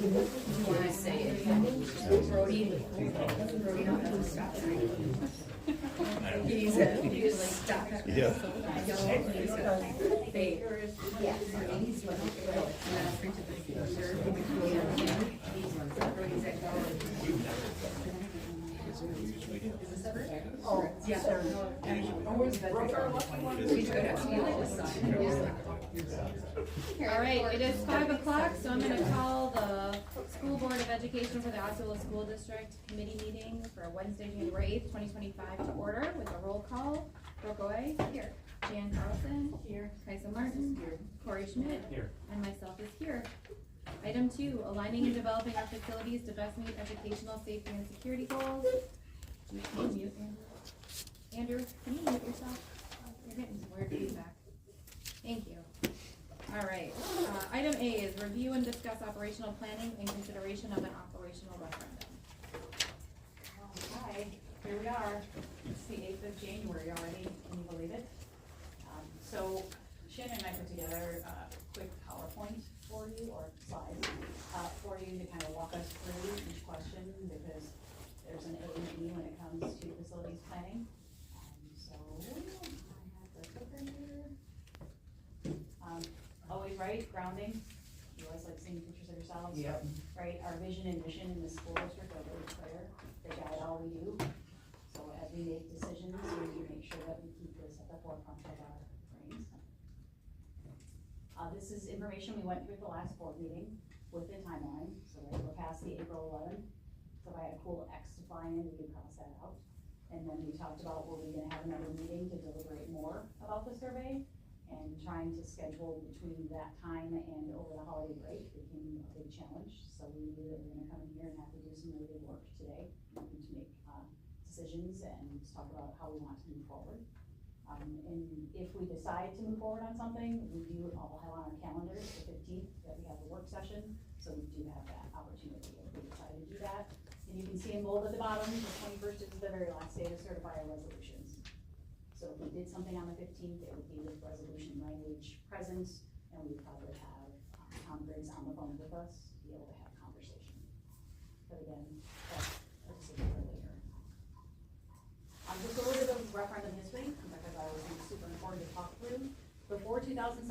want to say it. Brody don't have to stop sign. He's like stop. Yeah. Oh, yeah. All right, it is 5 o'clock, so I'm gonna call the School Board of Education for the Osceola School District Committee meeting for Wednesday, January 8th, 2025 to order with a roll call. Brooke Oy. Here. Jan Carlson. Here. Kaisa Martin. Here. Corey Schmidt. Here. And myself is here. Item 2, aligning and developing our facilities to best meet educational safety and security goals. Can you mute, Andrew? Andrew, can you mute yourself? You're getting some weird feedback. Thank you. All right, item A is review and discuss operational planning in consideration of an operational referendum. Hi, here we are. It's the 8th of January already. Can you believe it? So Shannon and I put together a quick PowerPoint for you, or slides, for you to kind of walk us through each question, because there's an A and B when it comes to facilities planning. So I have the clicker here. Always right, grounding. You always like seeing pictures of yourselves. Yep. Right, our vision and mission in the school district are very clear. They guide all we do. So as we make decisions, we make sure that we keep this at the forefront of our brains. This is information we went through at the last board meeting with the timeline. So we're past the April 11th. So if I had a cool X to fly in, we could cross that out. And then we talked about, were we gonna have another meeting to deliberate more about the survey? And trying to schedule between that time and over the holiday break became a big challenge. So we knew that we were gonna come in here and have to do some really good work today to make decisions and talk about how we want to move forward. And if we decide to move forward on something, we do all have on our calendars the 15th that we have a work session. So we do have that opportunity if we decide to do that. And you can see in bold at the bottom, the 21st is the very last day to certify our resolutions. So if we did something on the 15th, it would be with resolution language present, and we would probably have Tom Griggs on the phone with us to be able to have a conversation. But again, that's a decision for later. Just a little bit of referendum history, because I was super important to talk through. Before 2017,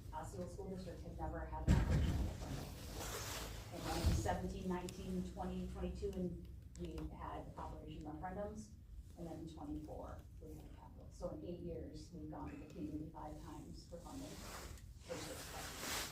Osceola School District had never had an operational referendum. And then 17, 19, 20, 22, and we had operation referendums, and then in 24, we had capital. So in 8 years, we've gone to the community 5 times for funding. For 6 questions.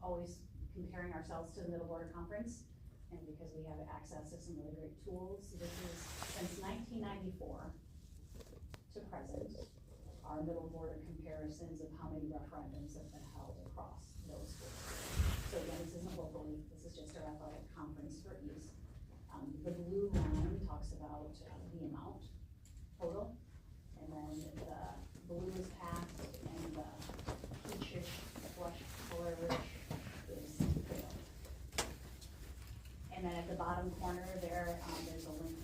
Always comparing ourselves to the Middle Border Conference, and because we have access to some really great tools. This is since 1994 to present, our Middle Border comparisons of how many referendums have been held across those schools. So again, this isn't locally, this is just our athletic conference for ease. The blue line talks about the amount total, and then the blue is passed, and the peachish, flush color is failed. And then at the bottom corner there, there's a link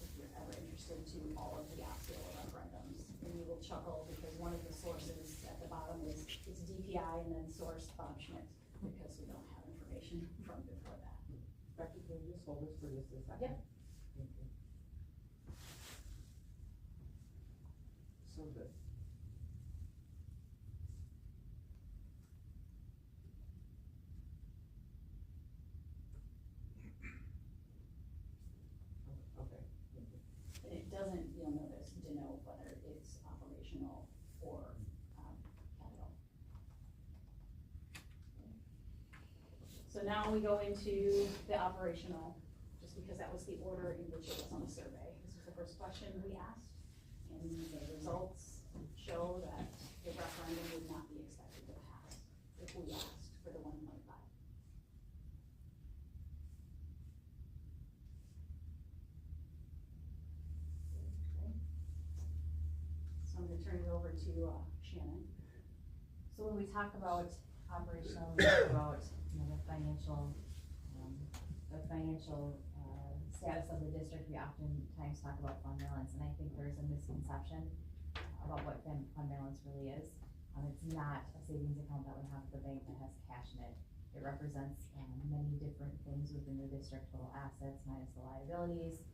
if you're ever interested to all of the Osceola referendums. And you will chuckle because one of the sources at the bottom is DPI and then source Bob Schmidt, because we don't have information from before that. Becky, can you just hold this for just a second? Yep. Thank you. So good. Okay, thank you. And it doesn't, you'll notice, denote whether it's operational or capital. So now we go into the operational, just because that was the order in which it was on the survey. This was the first question we asked, and the results show that the referendum would not be expected to pass if we asked for the 1.5. So I'm gonna turn it over to Shannon. So when we talk about operational, we talk about, you know, the financial status of the district. We oftentimes talk about fund balance, and I think there's a misconception about what fund balance really is. It's not a savings account that we have at the bank that has cash in it. It represents many different things within the district, total assets minus the liabilities.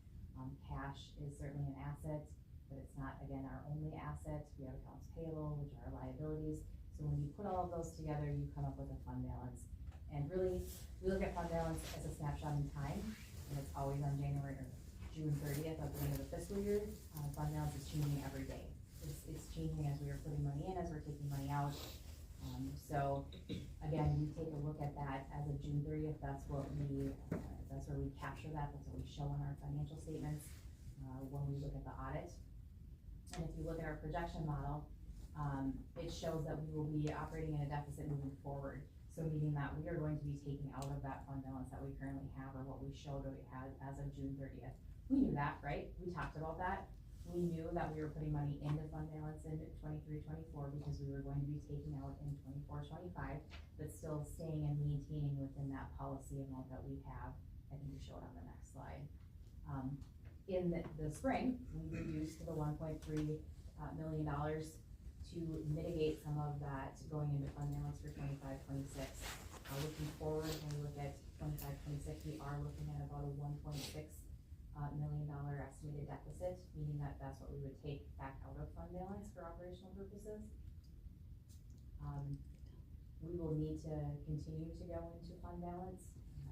Cash is certainly an asset, but it's not, again, our only asset. We have accounts payable, which are our liabilities. So when you put all of those together, you come up with a fund balance. And really, we look at fund balance as a snapshot in time, and it's always on June 30th of the end of the fiscal year. Fund balance is changing every day. It's changing as we are putting money in, as we're taking money out. So again, we take a look at that as of June 30th. That's where we capture that. That's what we show in our financial statements when we look at the audit. And if you look at our projection model, it shows that we will be operating in a deficit moving forward. So meaning that we are going to be taking out of that fund balance that we currently have, or what we showed we had as of June 30th. We knew that, right? We talked about that. We knew that we were putting money into fund balance in 23-24 because we were going to be taking out in 24-25, but still staying and maintaining within that policy amount that we have. I think we show it on the next slide. In the spring, we reduced the $1.3 million to mitigate some of that going into fund balance for 25-26. Looking forward, when we look at 25-26, we are looking at about a $1.6 million estimated deficit, meaning that that's what we would take back out of fund balance for operational purposes. We will need to continue to go into fund balance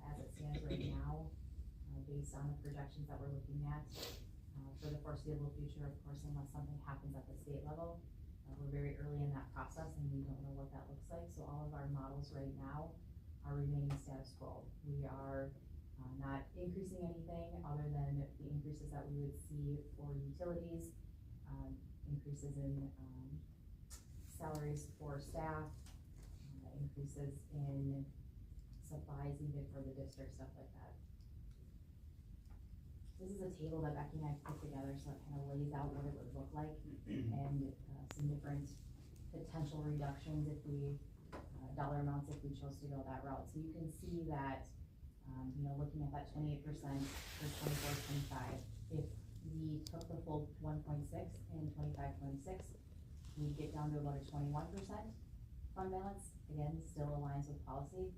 as it stands right now, based on the projections that we're looking at for the foreseeable future, of course, unless something happens at the state level. We're very early in that process and we don't know what that looks like. So all of our models right now are remaining status quo. We are not increasing anything other than the increases that we would see for utilities, increases in salaries for staff, increases in supplies even for the district, stuff like that. This is a table that Becky and I put together, so it kind of lays out what it would look like and some different potential reductions if we, dollar amounts if we chose to go that route. So you can see that looking at that 28% for 24-25, if we took the full 1.6 in 25-26, we'd get down to about a 21% fund balance. Again, still aligns with policy.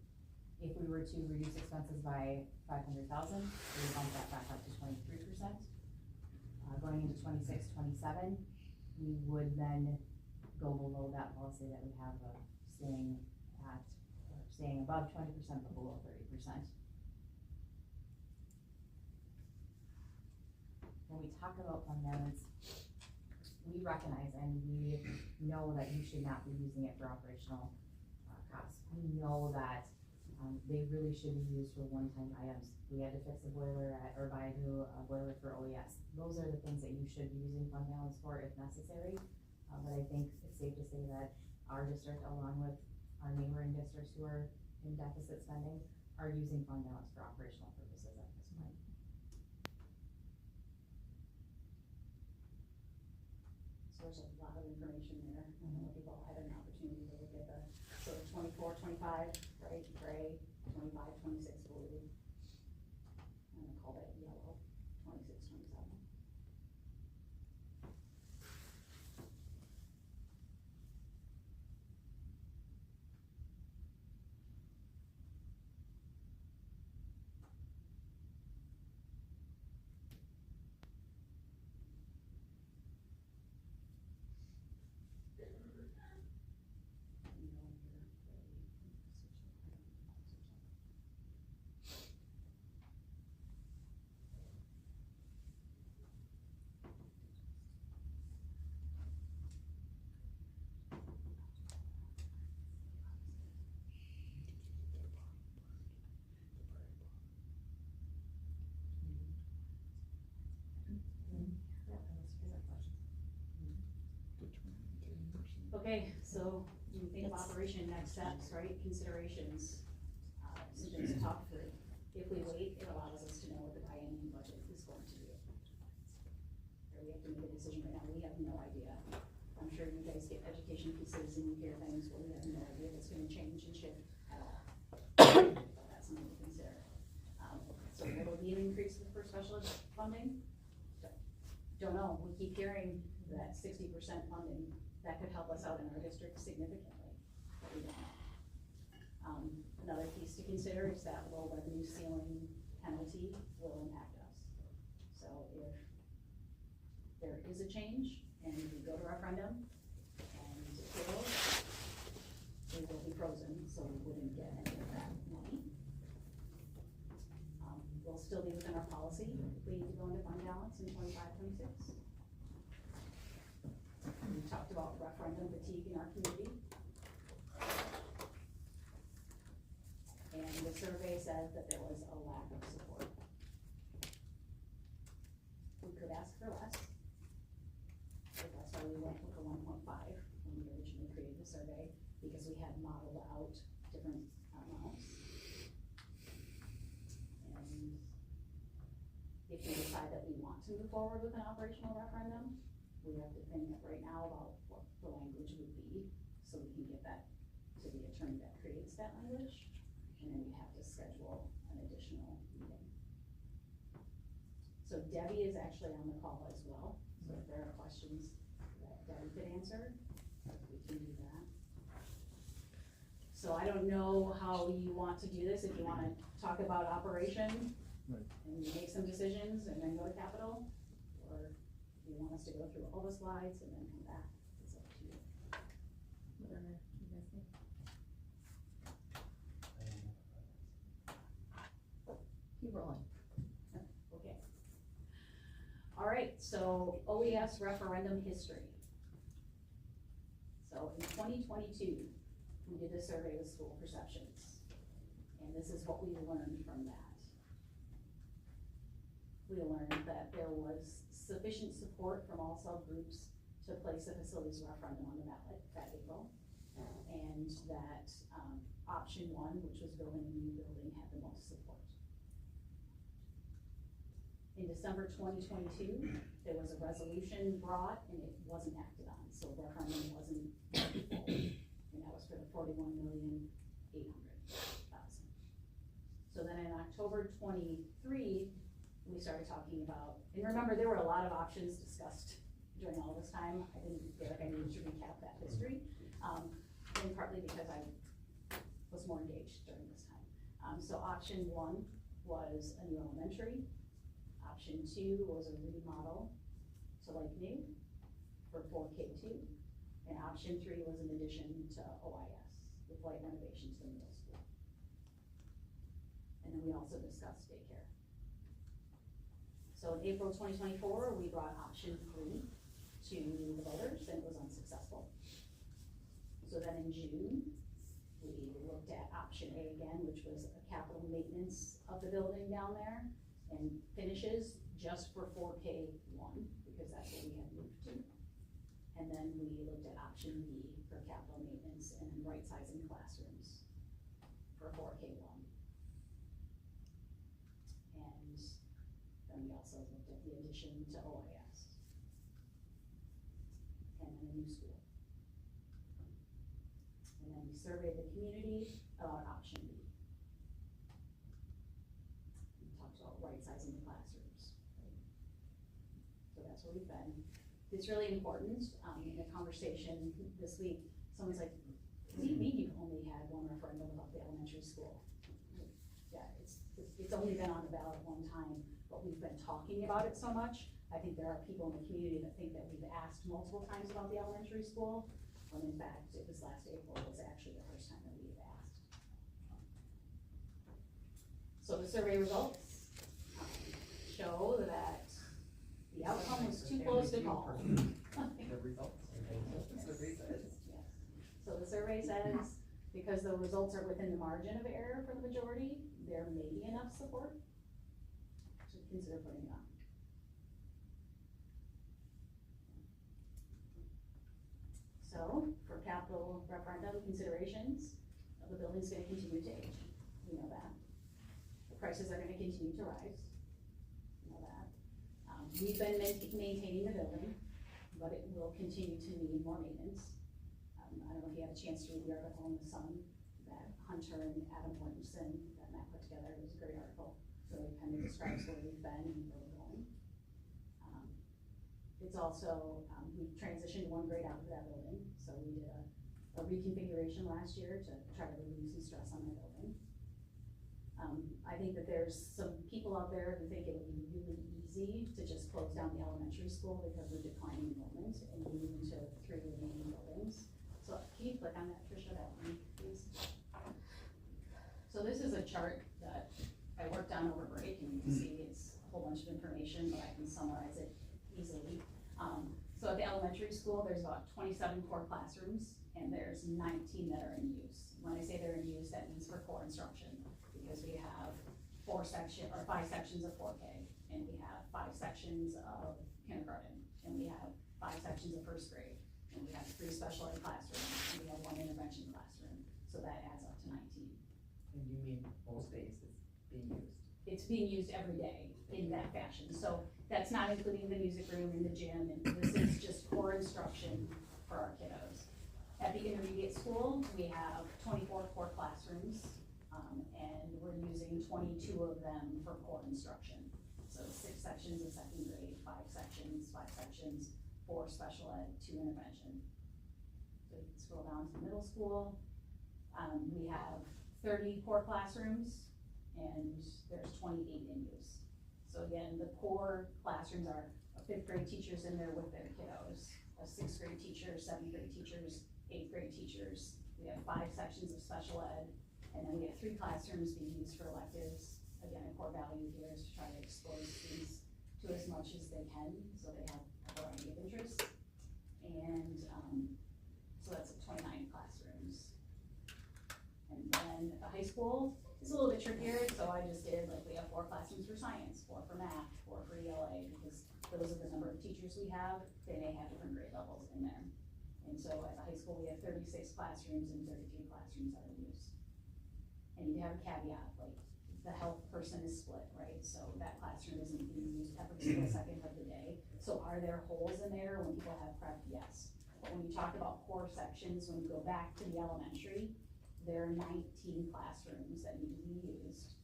If we were to reduce expenses by $500,000, we would bump that back up to 23%. Going into 26-27, we would then go below that policy that we have of staying above 20% but below 30%. When we talk about fund balance, we recognize and we know that you should not be using it for operational costs. We know that they really should be used for one-time items. We had to fix a boiler or buy a new boiler for OES. Those are the things that you should be using fund balance for if necessary. But I think it's safe to say that our district, along with our neighboring districts who are in deficit spending, are using fund balance for operational purposes at this point. So there's a lot of information there. I don't know if you've all had an opportunity to look at the sort of 24-25, right, gray, 25-26 blue. I'm gonna call that yellow, 26-27. Okay, so when you think of operation, next steps, right, considerations, something's tough, but if we wait, it allows us to know what the biennium budget is going to be. Or we have to make a decision right now, we have no idea. I'm sure you guys get education pieces and you hear things, but we have no idea if it's gonna change and shift at all. That's something to consider. So will we need an increase for special ed funding? Don't know, we keep hearing that 60% funding, that could help us out in our district significantly, but we don't know. Another piece to consider is that low revenue ceiling penalty will impact us. So if there is a change and we go to referendum and it fails, we will be frozen, so we wouldn't get any of that money. We'll still be within our policy if we need to go into fund balance in 25-26. We talked about referendum fatigue in our community. And the survey said that there was a lack of support. We could ask for less, but that's why we went with the 1.5 when we originally created the survey, because we had modeled out different amounts. And if we decide that we want to move forward with an operational referendum, we have to think right now about what the language would be, so we can get that to the attorney that creates that language. And then we have to schedule an additional meeting. So Debbie is actually on the call as well, so if there are questions that Debbie could answer, we can do that. So I don't know how you want to do this, if you wanna talk about operation and make some decisions and then go to capital, or if you want us to go through all the slides and then come back, it's up to you. Whatever you guys think. Keep rolling. Okay. All right, so OES referendum history. So in 2022, we did a survey with school perceptions, and this is what we learned from that. We learned that there was sufficient support from all subgroups to place a facilities referendum on the ballot that April, and that option one, which was building a new building, had the most support. In December 2022, there was a resolution brought and it wasn't acted on, so referendum wasn't full, and that was for the $41,800,000. So then in October 23, we started talking about, and remember, there were a lot of options discussed during all this time. I didn't feel like I needed to recap that history, and partly because I was more engaged during this time. So option one was a new elementary. Option two was a remodel to like new for 4K2, and option three was an addition to OIS with light renovations to the middle school. And then we also discussed daycare. So in April 2024, we brought option three to the voters, and it was unsuccessful. So then in June, we looked at option A again, which was a capital maintenance of the building down there and finishes just for 4K1, because that's what we had moved to. And then we looked at option B for capital maintenance and right sizing classrooms for 4K1. And then we also looked at the addition to OIS. And then a new school. And then we surveyed the community about option B. Right sizing the classrooms. So that's where we've been. It's really important, in a conversation this week, someone's like, what do you mean you've only had one referendum about the elementary school? Yeah, it's only been on the ballot one time, but we've been talking about it so much. I think there are people in the community that think that we've asked multiple times about the elementary school, when in fact, it was last April was actually the first time that we've asked. So the survey results show that the outcome was too close to call. The results. The survey says. Yes. So the survey says, because the results are within the margin of error for the majority, there may be enough support to consider putting it on. So for capital referendum considerations, the building's gonna continue to age. We know that. The prices are gonna continue to rise. We've been maintaining the building, but it will continue to need more maintenance. I don't know if you had a chance to read the article in the Sun that Hunter and Adam Williamson, that Matt put together. It was a great article. Really kind of describes where we've been and where we're going. It's also, we transitioned one grade out of that building, so we did a reconfiguration last year to try to relieve some stress on that building. I think that there's some people out there who think it would be really easy to just close down the elementary school because of declining enrollment and move into 3 remaining buildings. So can you click on that, Tricia, that one, please? So this is a chart that I worked on over break, and you can see it's a whole bunch of information, but I can summarize it easily. So at the elementary school, there's about 27 core classrooms, and there's 19 that are in use. When I say they're in use, that means for core instruction, because we have 5 sections of 4K, and we have 5 sections of kindergarten, and we have 5 sections of first grade, and we have 3 special ed classrooms, and we have 1 intervention classroom, so that adds up to 19. And you mean most days it's being used? It's being used every day in that fashion, so that's not including the music room and the gym, and this is just core instruction for our kiddos. At the intermediate school, we have 24 core classrooms, and we're using 22 of them for core instruction. So 6 sections of second grade, 5 sections, 4 special ed, 2 intervention. So you can scroll down to middle school. We have 30 core classrooms, and there's 28 in use. So again, the core classrooms are 5th grade teachers in there with their kiddos, a 6th grade teacher, 7th grade teachers, 8th grade teachers. We have 5 sections of special ed, and then we have 3 classrooms being used for electives. Again, a core value here is to try to expose students to as much as they can, so they have a variety of interests. And so that's 29 classrooms. And then at the high school, it's a little bit trickier, so I just did, like, we have 4 classrooms for science, 4 for math, 4 for ELA, because those are the number of teachers we have. They may have different grade levels in there. And so at the high school, we have 36 classrooms and 33 classrooms that are in use. And you have a caveat, like, the health person is split, right? So that classroom isn't being used every single second of the day. So are there holes in there when people have prep? Yes. But when you talk about core sections, when you go back to the elementary, there are 19 classrooms that need to be used.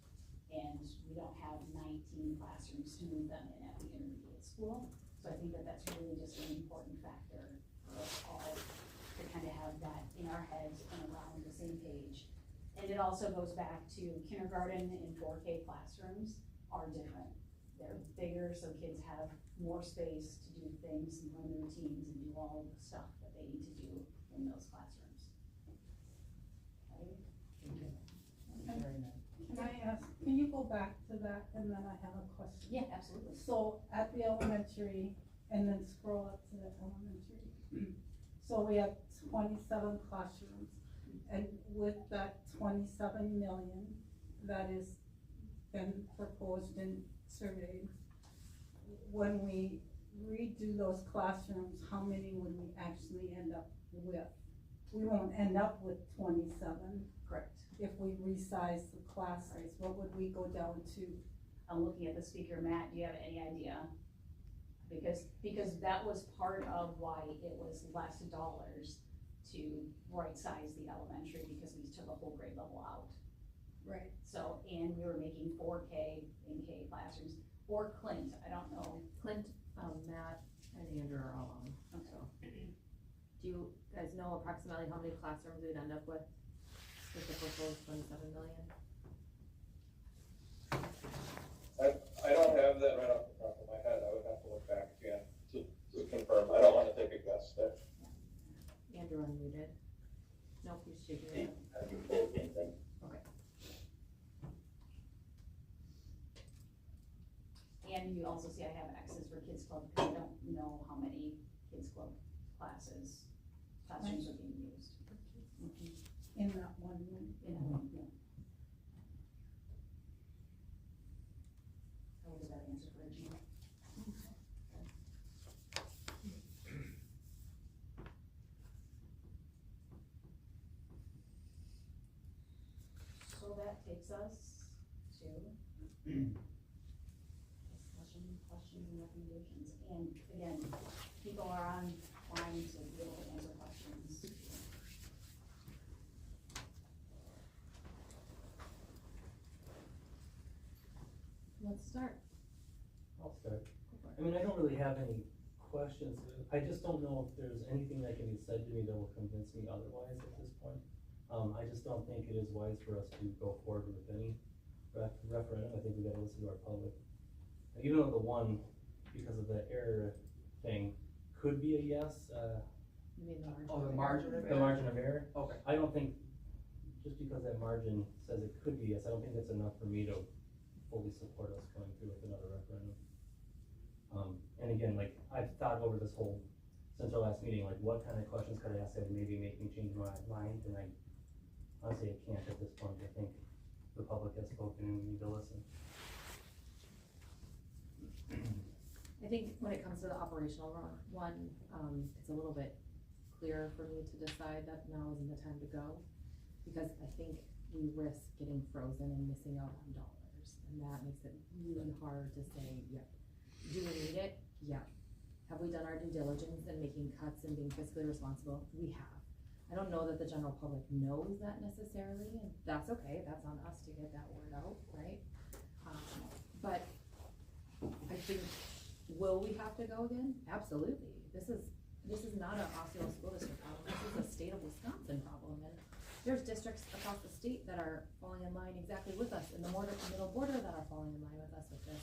And we don't have 19 classrooms to move them in at the intermediate school. So I think that that's really just an important factor for us all to kind of have that in our heads and around the same page. And it also goes back to kindergarten and 4K classrooms are different. They're bigger, so kids have more space to do things and run routines and do all the stuff that they need to do in those classrooms. Okay. Very nice. Can I ask, can you go back to that, and then I have a question? Yeah, absolutely. So at the elementary, and then scroll up to the elementary. So we have 27 classrooms, and with that 27 million that is been proposed and surveyed, when we redo those classrooms, how many would we actually end up with? We won't end up with 27. Correct. If we resize the class size, what would we go down to? I'm looking at the speaker, Matt, do you have any idea? Because that was part of why it was less dollars to right size the elementary, because we took a whole grade level out. Right. So, and we were making 4K and K classrooms, or Clint, I don't know. Clint, Matt, and Andrew are all on. Okay. Do you guys know approximately how many classrooms we'd end up with the proposed 27 million? I don't have that right off the top of my head. I would have to look back again to confirm. I don't want to take a guess there. Andrew unmuted. Nope, he's shaking it. Okay. Okay. And you also see I have X's for kids club, because I don't know how many kids club classrooms are being used. In that one room? In that one, yeah. How was that answer for Regina? So that takes us to discussion, questions, and recommendations. And again, people are online to be able to answer questions. Let's start. I'll start. I mean, I don't really have any questions. I just don't know if there's anything that can be said to me that will convince me otherwise at this point. I just don't think it is wise for us to go forward with any referendum. I think we gotta listen to our public. Even though the one, because of the error thing, could be a yes, You mean the margin? Oh, of the error? margin of error? The margin of error? Okay. I don't think, just because that margin says it could be yes, I don't think that's enough for me to fully support us going through with another referendum. And again, like, I've thought over this whole, since our last meeting, like, what kind of questions could I ask that would maybe make me change my mind, and I honestly, I can't at this point. I think the public has spoken and we need to listen. I think when it comes to the operational one, it's a little bit clearer for me to decide that now isn't the time to go, because I think we risk getting frozen and missing out on dollars, and that makes it really hard to say, yep. Do we need it? Yeah. Have we done our due diligence in making cuts and being fiscally responsible? We have. I don't know that the general public knows that necessarily, and that's okay, that's on us to get that word out, right? But I think, will we have to go again? Absolutely. This is not an Osceola School District problem, this is a state of Wisconsin problem, and there's districts across the state that are falling in line exactly with us, in the middle border that are falling in line with us with this.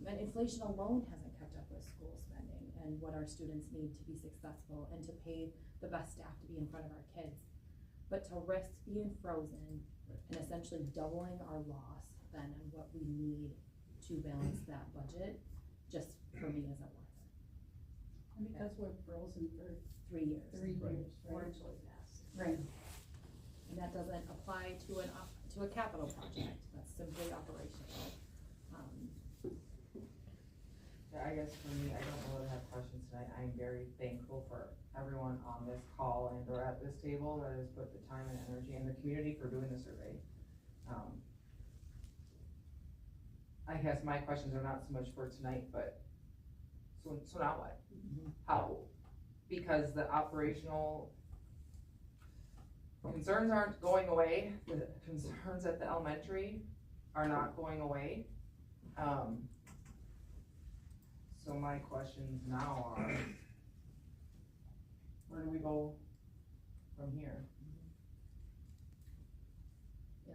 And inflation alone hasn't kept up with school spending and what our students need to be successful and to pay the best staff to be in front of our kids. But to risk being frozen and essentially doubling our loss then and what we need to balance that budget, just for me isn't worth it. And because we're frozen for 3 years. 3 Right. years, Or right? until we pass. Right. And that doesn't apply to a capital project, that's simply operational. Yeah, I guess for me, I don't really have questions tonight. I'm very thankful for everyone on this call and or at this table that has put the time and energy in the community for doing the survey. I guess my questions are not so much for tonight, but so now what? How? Because the operational concerns aren't going away, the concerns at the elementary are not going away. So my questions now are, where do we go from here? Yeah.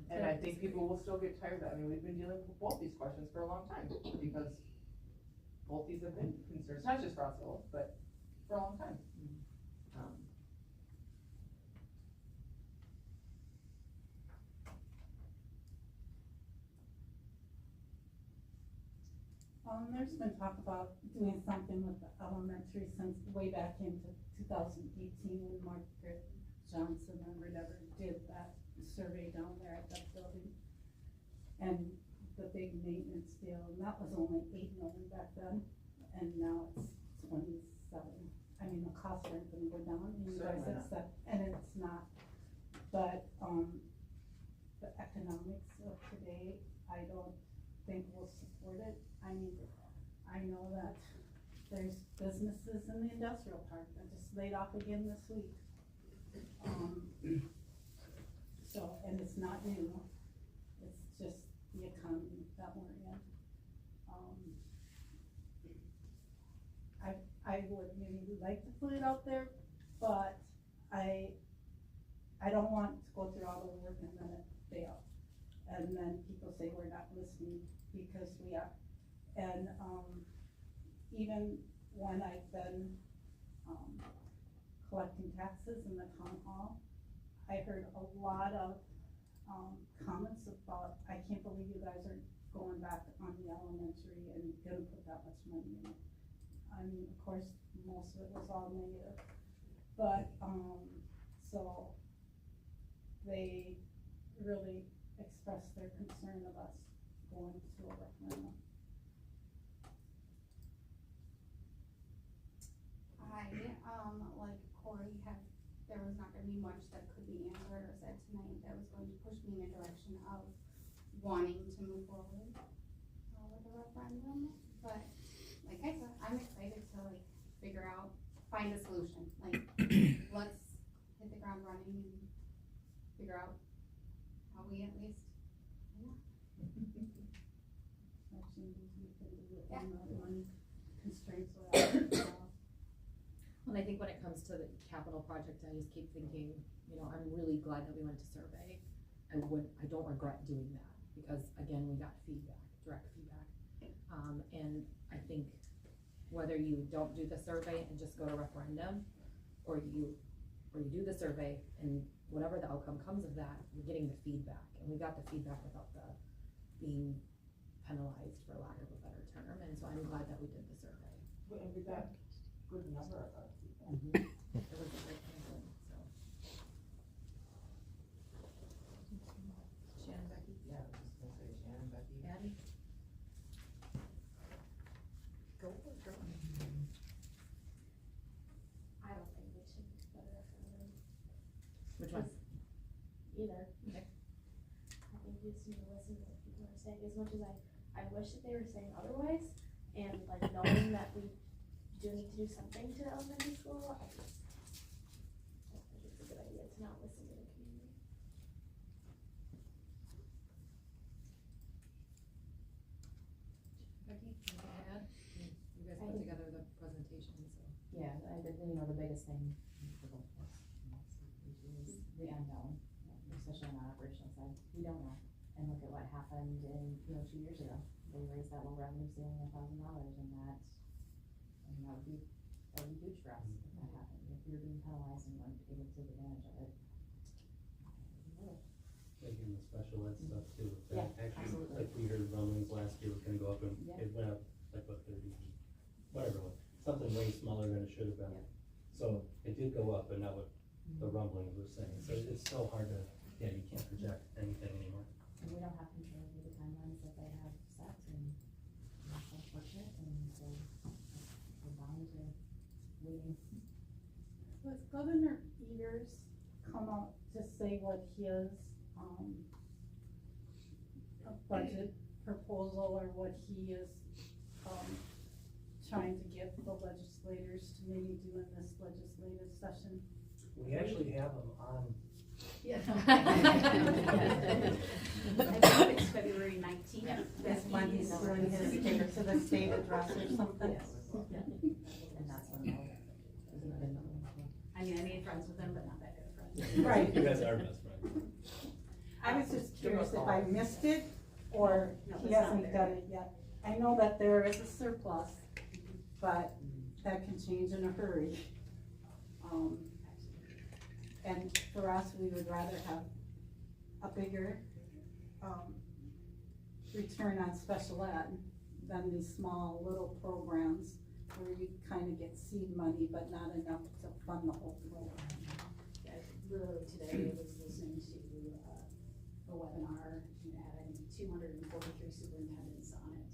And I think people will still get tired of that. I mean, we've been dealing with both these questions for a long time, because both these have been concerns, not just for Osceola, but for a long time. There's been talk about doing something with the elementary since way back into 2018 when Margaret Johnson or whatever did that survey down there at that building. And the big maintenance deal, and that was only 8 million back then, and now it's 27. I mean, the costs aren't gonna go down, and you guys Certainly not. accept, and it's not. But, the economics of today, I don't think will support it. I mean, I know that there's businesses in the industrial park that just laid off again this week. So, and it's not new, it's just the economy that we're in. I would maybe like to put it out there, but I don't want to go through all the work and then it fail. And then people say we're not listening, because we are. And, even when I've been, collecting taxes in the town hall, I heard a lot of, comments about, I can't believe you guys are going back on the elementary and gonna put that much money in it. I mean, of course, most of it was all negative, but, so they really expressed their concern of us going to a referendum. Like Corey there was not gonna be much that could be answered or said tonight that was going to push me in a direction of wanting to move forward with a referendum, but like I said, I'm excited to like figure out, find a solution, like, let's hit the ground running and figure out how we at least, Actually, we can do it within the money constraints we I think when it comes to the capital project, I just keep thinking, you know, I'm really glad that we went to survey. I don't regret doing that, because again, we got feedback, direct feedback. And I think whether you don't do the survey and just go to referendum, or you do the survey and whatever the outcome comes of that, you're getting the feedback, and we got the feedback without the being penalized, for lack of a better term, and so I'm glad that we did the survey. And we got good number of our people. It was a great campaign, so. Shannon, Becky? Yeah, I was just gonna say Shannon, Becky. Addie? Go for it, girl. I don't think we should go to referendum Which one? either. Okay. I think we just need to listen to what people are saying, as much as I wish that they were saying otherwise, and like knowing that we do need to do something to the elementary school, I don't think it's a good idea to not listen to the community. Becky, anything to add? You guys put together the presentation, so. Yeah, I did, you know, the biggest thing for both of us is the unknown, especially on the operational side. We don't know. And look at what happened in, 2 years ago. They raised that low revenue ceiling $1,000, and that would be huge for us if that happened. If we were being penalized and weren't able to take advantage of it. Like in the special ed stuff too. Yeah, Actually, absolutely. like we heard rumblings last year was gonna go up, and Yeah. it went up like what, 30, whatever it was, something way smaller than it should have been. Yeah. So it did go up, but not what the rumblings were saying, so it's so hard to, you can't project anything anymore. And we don't have control over the timelines that they have set, and it's unfortunate, and so we're bound to waiting. Was Governor Peters come out to say what his, a budget proposal, or what he is, trying to get the legislators to maybe do in this legislative session? We actually have them on. Yeah. I think it's February 19th. That's when he's doing his ticket to the state address or something? And that's when they'll, I mean, I made friends with them, but not that good of friends. Right. You guys are best friends. I was just curious if I missed it, or No, he it's not hasn't there. done it yet. I know that there is a surplus, but that can change in a hurry. And for us, we would rather have a bigger, return on special ed than these small little programs where you kind of get seed money, but not enough to fund the whole program. Yeah, literally today, I was listening to a webinar, and it had, I think, 243 superintendents on it.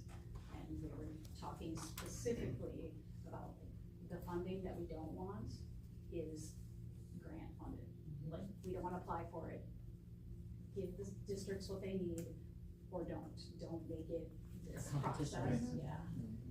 And they were talking specifically about the funding that we don't want is grant funded. Like, we don't wanna apply for it. Give the districts what they need, or don't make it this process, yeah.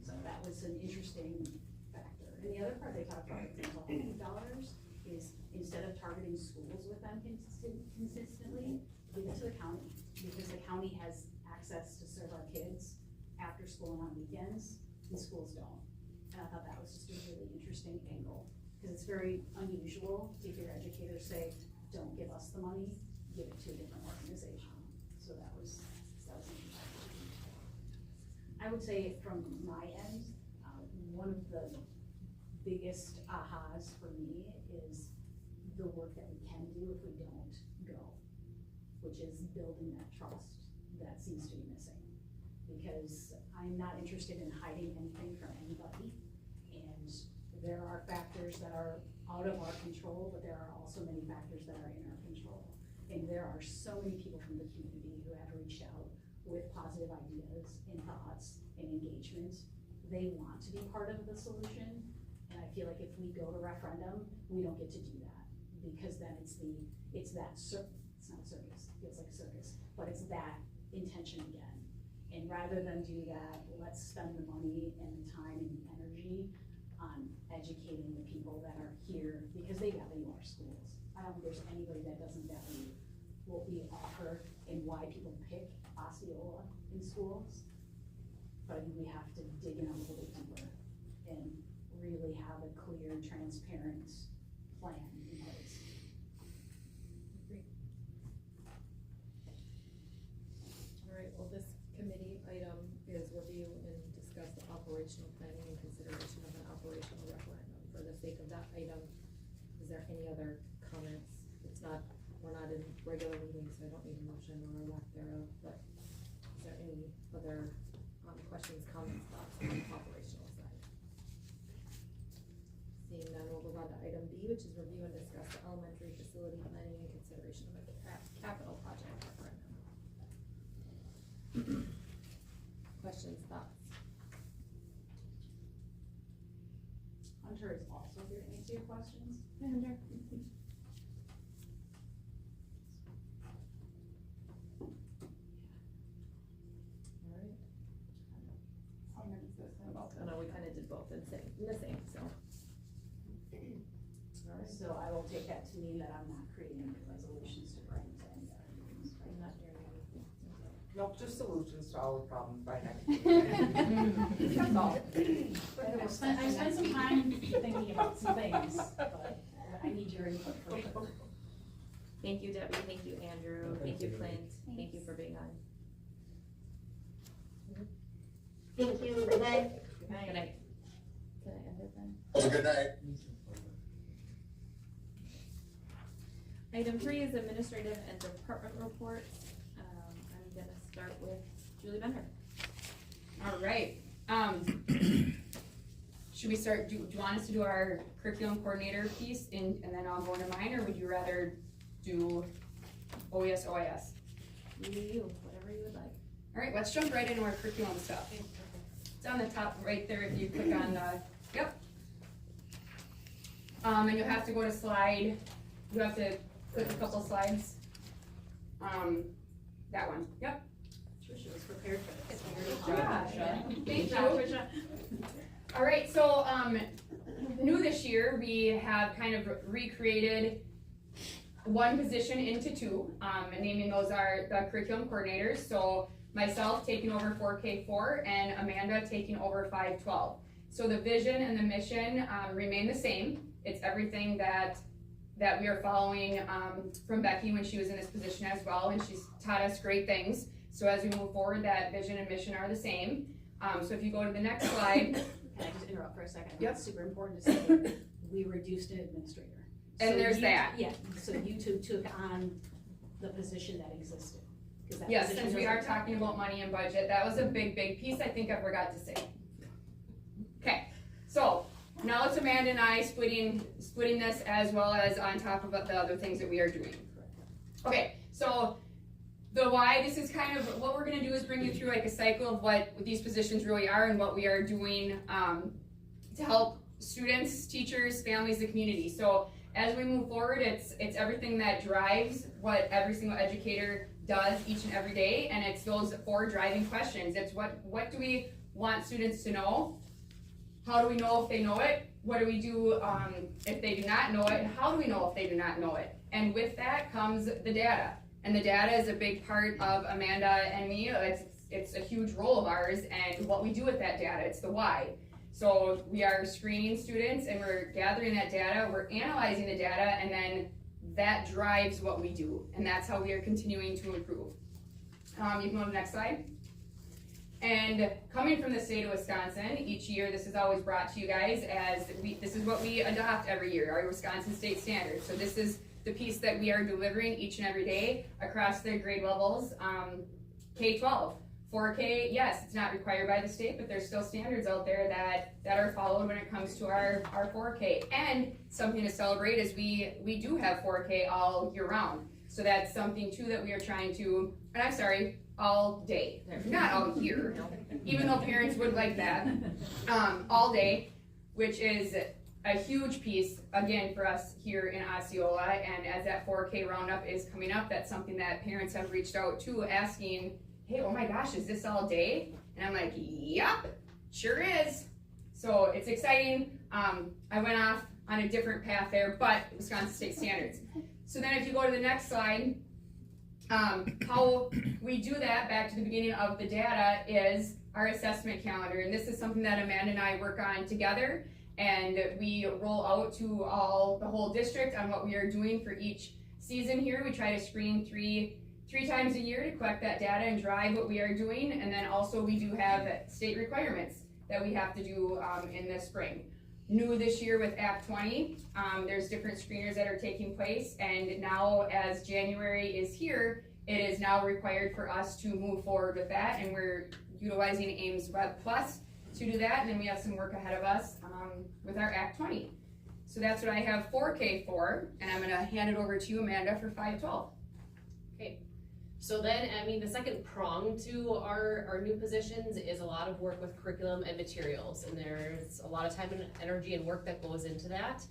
So that was an interesting factor. And the other part they talked about with mental health dollars is, instead of targeting schools with them consistently, give it to the county, because the county has access to serve our kids after school and on weekends, and schools don't. And I thought that was just a really interesting angle, because it's very unusual to hear educators say, don't give us the money, give it to a different organization. So that was interesting. I would say from my end, one of the biggest ahas for me is the work that we can do if we don't go, which is building that trust that seems to be missing. Because I'm not interested in hiding anything from anybody, and there are factors that are out of our control, but there are also many factors that are in our control. And there are so many people from the community who have reached out with positive ideas and thoughts and engagement. They want to be part of the solution, and I feel like if we go to referendum, we don't get to do that, because then it's not a circus, it feels like a circus, but it's that intention again. And rather than do that, let's spend the money and the time and the energy on educating the people that are here, because they value our schools. I don't think there's anybody that doesn't value what we offer and why people pick Osceola in schools. But I think we have to dig in a little bit deeper and really have a clear, transparent plan in place. Alright, well, this committee item is review and discuss the operational planning and consideration of an operational referendum. For the sake of that item, is there any other comments? It's not, we're not in regular meetings, so I don't need a motion or a lack thereof, but is there any other, questions, comments, thoughts on the operational side? Seeing none, we'll move on to item B, which is review and discuss the elementary facility planning and consideration of a capital project referendum. Questions, thoughts? Hunter is also here to answer your questions. Hunter. I know, we kinda did both in the same, so. Alright, So I will take that to mean that I'm not creating any resolutions to bring to any other meetings. I'm not hearing anything. Nope, just solutions to all the problems by next week. That's all. I spent some time thinking about some things, but I need your input for sure. Thank you, Debbie, thank you, Andrew, thank you, Clint, thank you for being on. Thank you, good night. Good night. Can I end it then? Have a good night. Item 3 is administrative and department reports. I'm gonna start with Julie Bender. All right, should we start, do you want us to do our curriculum coordinator piece and then I'll go into mine, or would you rather do OES, OIS? You, whatever you would like. All right, let's jump right into our curriculum stuff. It's on the top right there if you click on the, yep. And you'll have to go to slide, you have to click a couple slides. That one, yep. Tricia was prepared for this. Good job. Thank you. All right, so, new this year, we have kind of recreated one position into two, and naming those are the curriculum coordinators. So myself taking over 4K4 and Amanda taking over 512. So the vision and the mission remain the same. It's everything that we are following from Becky when she was in this position as well, and she's taught us great things. So as we move forward, that vision and mission are the same. So if you go to the next slide. Can I just interrupt for a second? Yep. It's super important to say, we reduced an administrator. And So there's you- that. Yeah, so you two took on the position that existed. 'Cause that Yes, position since we are doesn't- talking about money and budget, that was a big piece I think I forgot to say. Okay, so now it's Amanda and I splitting this as well as on top of the other things that we are doing. Okay, so the why, this is kind of, what we're gonna do is bring you through like a cycle of what these positions really are and what we are doing to help students, teachers, families, the community. So as we move forward, it's everything that drives what every single educator does each and every day, and it's those 4 driving questions. It's what do we want students to know? How do we know if they know it? What do we do if they do not know it? And how do we know if they do not know it? And with that comes the data. And the data is a big part of Amanda and me. It's a huge role of ours, and what we do with that data, it's the why. So we are screening students and we're gathering that data, we're analyzing the data, and then that drives what we do. And that's how we are continuing to improve. You can go to the next slide. And coming from the state of Wisconsin, each year this is always brought to you guys as this is what we adopt every year, our Wisconsin state standards. So this is the piece that we are delivering each and every day across the grade levels. K-12, 4K, yes, it's not required by the state, but there's still standards out there that are followed when it comes to our 4K. And something to celebrate is we do have 4K all year round. So that's something too that we are trying to, and I'm sorry, all day, not all year, even though parents would like that, all day, which is a huge piece, again, for us here in Osceola. And as that 4K roundup is coming up, that's something that parents have reached out to, asking, hey, oh my gosh, is this all day? And I'm like, yep, sure is. So it's exciting. I went off on a different path there, but Wisconsin state standards. So then if you go to the next slide, how we do that, back to the beginning of the data, is our assessment calendar. And this is something that Amanda and I work on together. And we roll out to the whole district on what we are doing for each season here. We try to screen three times a year to collect that data and drive what we are doing. And then also we do have state requirements that we have to do in the spring. New this year with Act 20, there's different screeners that are taking place, and now as January is here, it is now required for us to move forward with that, and we're utilizing Ames Web Plus to do that, and then we have some work ahead of us with our Act 20. So that's what I have 4K for, and I'm gonna hand it over to you, Amanda, for 512. So then, I mean, the second prong to our new positions is a lot of work with curriculum and materials, and there's a lot of time and energy and work that goes into that.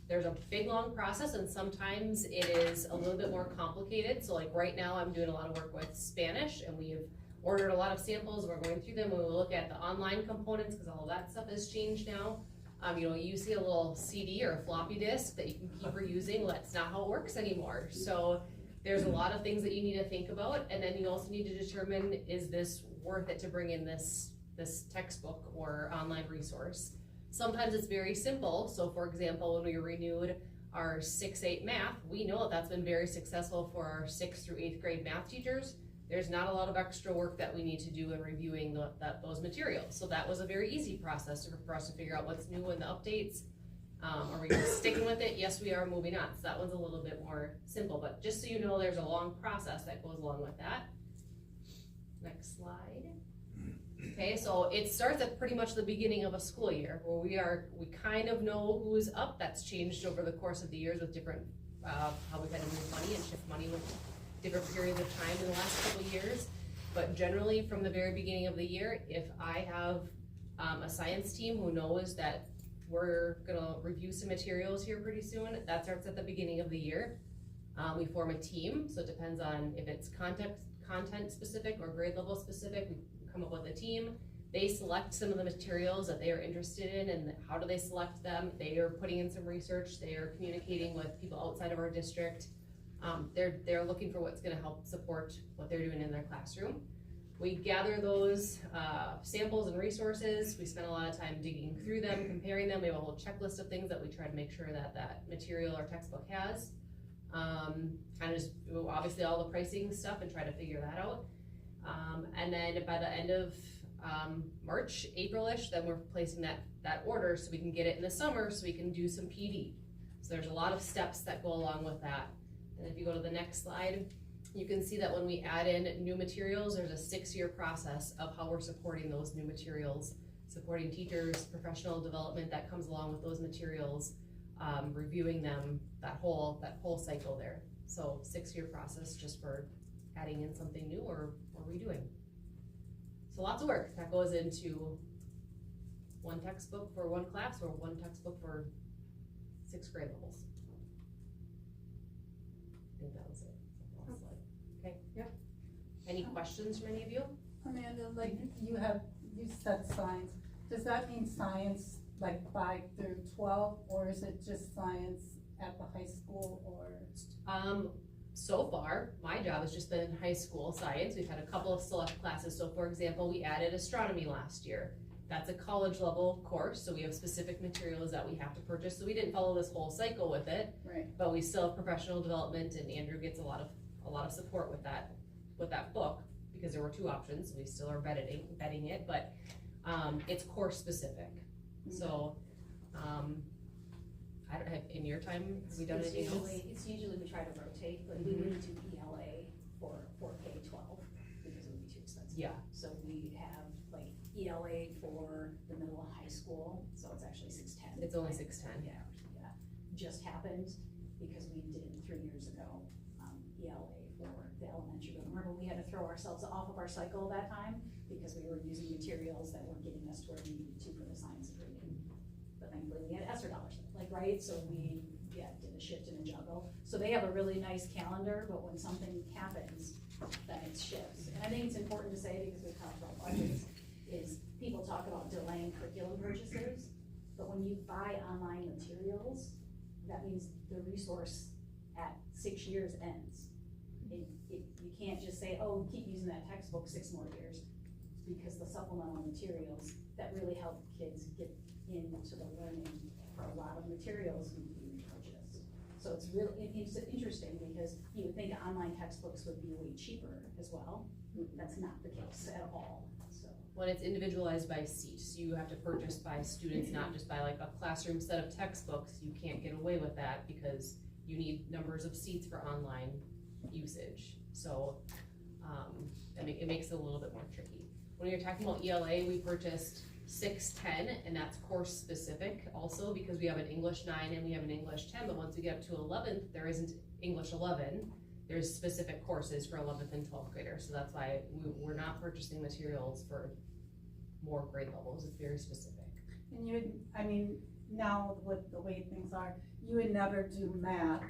There's a big, long process, and sometimes it is a little bit more complicated. So like right now, I'm doing a lot of work with Spanish, and we've ordered a lot of samples. We're going through them. We will look at the online components, because all of that stuff has changed now. You know, you see a little CD or a floppy disk that you can keep reusing. Well, that's not how it works anymore. So there's a lot of things that you need to think about, and then you also need to determine, is this worth it to bring in this textbook or online resource? Sometimes it's very simple. So for example, when we renewed our 6-8 math, we know that that's been very successful for our 6th through 8th grade math teachers. There's not a lot of extra work that we need to do in reviewing those materials. So that was a very easy process for us to figure out what's new in the updates. Are we sticking with it? Yes, we are moving on. So that one's a little bit more simple, but just so you know, there's a long process that goes along with that. Next slide. Okay, so it starts at pretty much the beginning of a school year where we kind of know who's up. That's changed over the course of the years with different, how we've had to move money and shift money with different periods of time in the last couple of years. But generally from the very beginning of the year, if I have a science team who knows that we're gonna review some materials here pretty soon, that starts at the beginning of the year. We form a team, so it depends on if it's content specific or grade level specific. We come up with a team. They select some of the materials that they are interested in, and how do they select them? They are putting in some research. They are communicating with people outside of our district. They're looking for what's gonna help support what they're doing in their classroom. We gather those samples and resources. We spend a lot of time digging through them, comparing them. We have a whole checklist of things that we try to make sure that material or textbook has. Kind of just obviously all the pricing stuff and try to figure that out. And then by the end of March, April-ish, then we're placing that order so we can get it in the summer so we can do some PD. So there's a lot of steps that go along with that. And if you go to the next slide, you can see that when we add in new materials, there's a 6-year process of how we're supporting those new materials, supporting teachers, professional development that comes along with those materials, reviewing them, that whole cycle there. So 6-year process just for adding in something new or redoing. So lots of work that goes into one textbook for one class or one textbook for 6 grade levels. I think that was it. Okay. Yep. Any questions from any of you? Amanda, like you said science. Does that mean science like 5 through 12, or is it just science at the high school, or? So far, my job has just been high school science. We've had a couple of select classes. So for example, we added astronomy last year. That's a college level course, so we have specific materials that we have to purchase. So we didn't follow this whole cycle with it, right? But we still have professional development, and Andrew gets a lot of support with that book, because there were 2 options. We still are vetting it, but it's course specific. Mm-hmm. So I don't have, in your time, have we done anything else? It's usually we try to rotate, but we wouldn't do ELA for K-12 because it would be too expensive. Yeah. So we have like ELA for the middle and high school, so it's actually 610. It's only 610. Yeah. Just happened because we did 3 years ago, ELA for the elementary. But remember, we had to throw ourselves off of our cycle that time because we were using materials that weren't getting us to where we needed to for the science and reading. But thankfully we had ESSER dollars, right? So we did a shift and a juggle. So they have a really nice calendar, but when something happens, then it shifts. And I think it's important to say, because we've talked about budgets, is people talk about delaying curriculum purchases, but when you buy online materials, that means the resource at 6 years ends. You can't just say, oh, keep using that textbook 6 more years, because the supplemental materials that really help kids get into the learning for a lot of materials being purchased. So it's really, it's interesting because you would think online textbooks would be way cheaper as well. That's not the case at all, so. When it's individualized by seat, so you have to purchase by students, not just by like a classroom set of textbooks. You can't get away with that because you need numbers of seats for online usage. So it makes it a little bit more tricky. When you're talking about ELA, we purchased 610, and that's course specific also because we have an English 9 and we have an English 10, but once we get up to 11th, there isn't English 11. There's specific courses for 11th and 12th graders, so that's why we're not purchasing materials for more grade levels. It's very specific. And you would, I mean, now with the way things are, you would never do math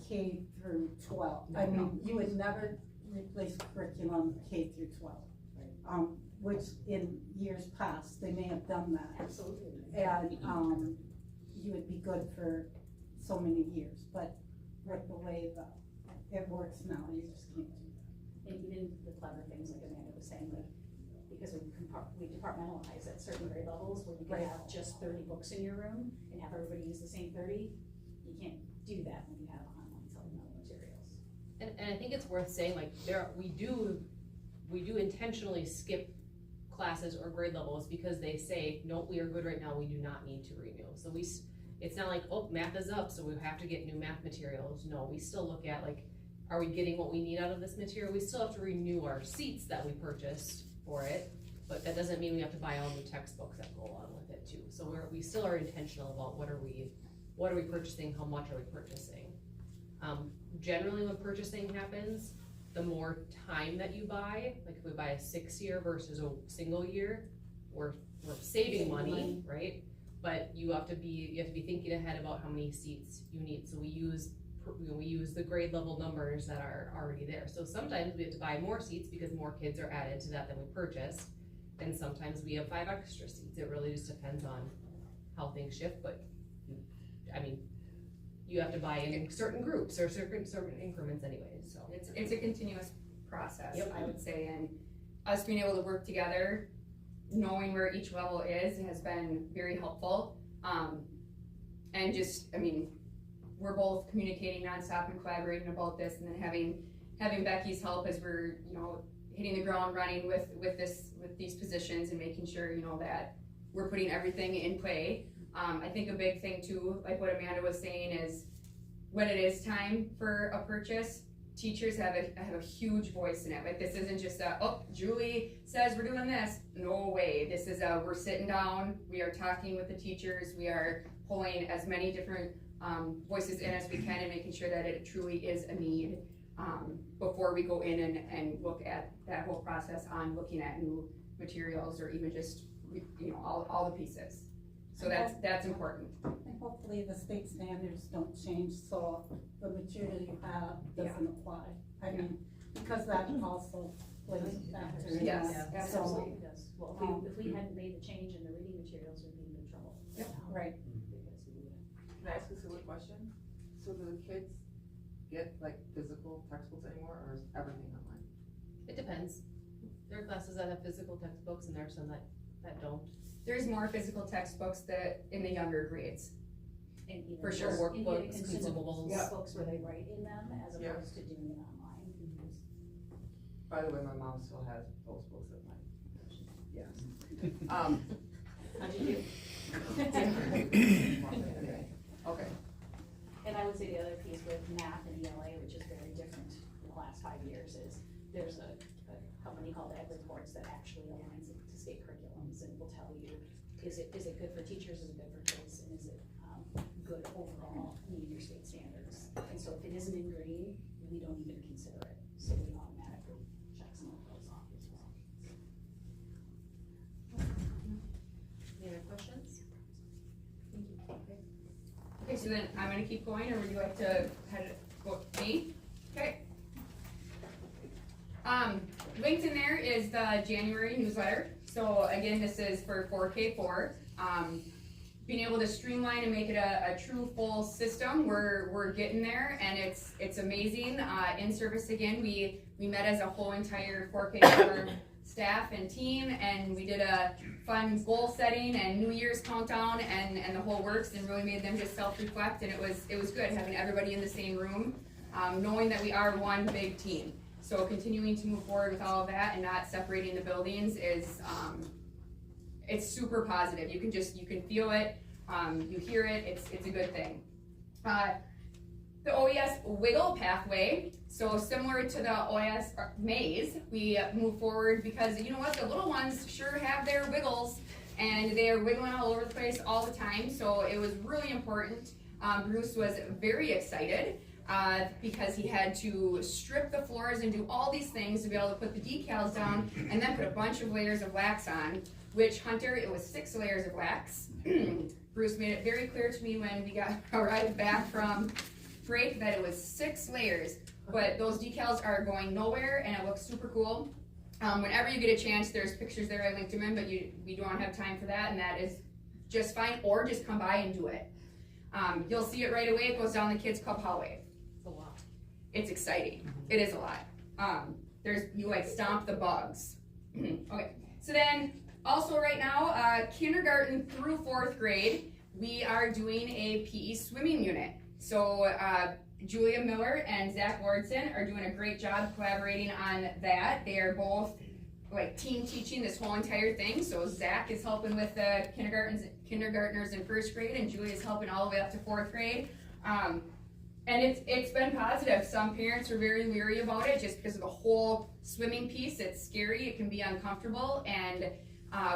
K through 12. I mean, you would never replace curriculum K through 12. Which in years past, they may have done that. Absolutely. And, you would be good for so many years, but with the way it works now, you just can't do that. And even the clever things like Amanda was saying, like, because we departmentalize at certain grade levels where you can have just 30 books in your room and have everybody use the same 30, you can't do that when you have online supplemental materials. And I think it's worth saying, like, we do intentionally skip classes or grade levels because they say, nope, we are good right now, we do not need to renew. So it's not like, oh, math is up, so we have to get new math materials. No, we still look at, like, are we getting what we need out of this material? We still have to renew our seats that we purchased for it, but that doesn't mean we have to buy all new textbooks that go along with it too. So we still are intentional about what are we purchasing, how much are we purchasing. Generally when purchasing happens, the more time that you buy, like if we buy a 6-year versus a single year, we're saving money, right? But you have to be thinking ahead about how many seats you need. So we use the grade level numbers that are already there. So sometimes we have to buy more seats because more kids are added to that than we purchased. And sometimes we have 5 extra seats. It really just depends on how things shift, but I mean, you have to buy in certain groups or certain increments anyways, so. It's a continuous process, Yep. I would say, and us being able to work together, knowing where each level is has been very helpful. And just, I mean, we're both communicating nonstop and collaborating about this, and then having Becky's help as we're, hitting the ground running with these positions and making sure, that we're putting everything in play. I think a big thing too, like what Amanda was saying, is when it is time for a purchase, teachers have a huge voice in it. Like, this isn't just Julie says we're doing this. No way. This is we're sitting down, we are talking with the teachers, we are pulling as many different voices in as we can and making sure that it truly is a need before we go in and look at that whole process on looking at new materials or even just, all the pieces. So that's important. And hopefully the state standards don't change, so the material you have doesn't apply. I mean, because that also plays a factor in Yes, that. Absolutely So, does. Well, if we hadn't made the change in the reading materials, we'd be in big trouble. Yep. right. Can I ask a silly question? So do the kids get like physical textbooks anymore, or is everything online? It depends. There are classes that have physical textbooks and there are some that don't. There's more physical textbooks that in the younger grades. And even For sure, just- and even workbooks, consumables, consumables. books where they write in them as Yeah. opposed to doing it online. By the way, my mom still has those books at mine. Yes. How do you do? Okay. And I would say the other piece with math and ELA, which is very different in the last 5 years, is there's a company called Ed Reports that actually aligns it to state curriculums and will tell you, is it good for teachers, is it good for kids, and is it good overall, meeting your state standards? And so if it isn't in green, we don't even consider it, so we automatically check some of those off as well. Any other questions? Thank you. Okay, so then I'm gonna keep going, or would you like to go me? Okay. Linked in there is the January newsletter. So again, this is for 4K4. Being able to streamline and make it a true full system, we're getting there, and it's amazing. In service again, we met as a whole entire 4K4 staff and team, and we did a fun goal setting and New Year's countdown and the whole works, and really made them just self-reflect, and it was good having everybody in the same room, knowing that we are one big team. So continuing to move forward with all of that and not separating the buildings is, it's super positive. You can feel it, you hear it, it's a good thing. The OES Wiggle Pathway, so similar to the OES Maze, we move forward because you know what, the little ones sure have their wiggles and they are wiggling all over the place all the time, so it was really important. Bruce was very excited because he had to strip the floors and do all these things to be able to put the decals down and then put a bunch of layers of wax on, which Hunter, it was 6 layers of wax. Bruce made it very clear to me when we arrived back from break that it was 6 layers, but those decals are going nowhere and it looks super cool. Whenever you get a chance, there's pictures there, I linked them in, but we don't have time for that, and that is just fine, or just come by and do it. You'll see it right away, it goes down the kids club hallway. It's a lot. It's exciting, it is a lot. You like stomp the bugs. Okay, so then also right now, kindergarten through 4th grade, we are doing a PE swimming unit. So Julia Miller and Zach Lordson are doing a great job collaborating on that. They are both like team teaching this whole entire thing. So Zach is helping with the kindergartners in 1st grade, and Julia is helping all the way up to 4th grade. And it's been positive. Some parents are very leery about it just because of the whole swimming piece. It's scary, it can be uncomfortable, and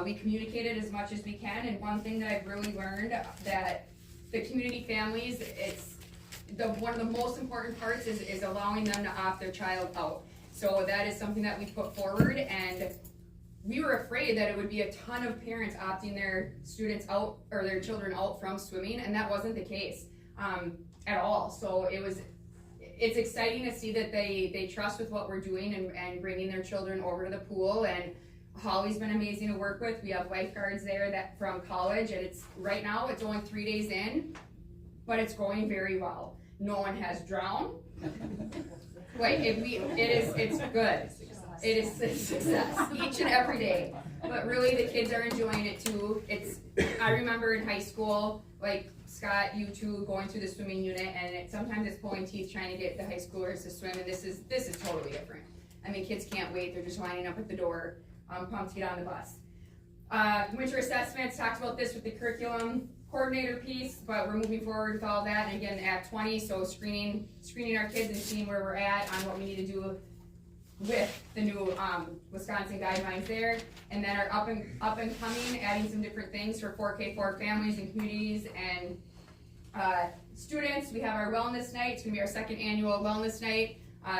we communicate it as much as we can. And one thing that I've really learned that the community families, one of the most important parts is allowing them to opt their child out. So that is something that we put forward, and we were afraid that it would be a ton of parents opting their students out or their children out from swimming, and that wasn't the case at all. So it's exciting to see that they trust with what we're doing and bringing their children over to the pool. And Holly's been amazing to work with. We have lifeguards there that from college, and right now it's only 3 days in, but it's going very well. No one has drowned. It's good. It is a success each and every day. But really, the kids are enjoying it too. I remember in high school, like Scott, you two going through the swimming unit, and sometimes it's pulling teeth trying to get the high schoolers to swim, and this is totally different. I mean, kids can't wait. They're just lining up at the door, pumped to get on the bus. Winter assessments, talked about this with the curriculum coordinator piece, but we're moving forward with all that. And again, Act 20, so screening our kids and seeing where we're at on what we need to do with the new Wisconsin guidelines there. And then our up and coming, adding some different things for 4K4 families and communities and students. We have our wellness night. It's gonna be our 2nd annual wellness night.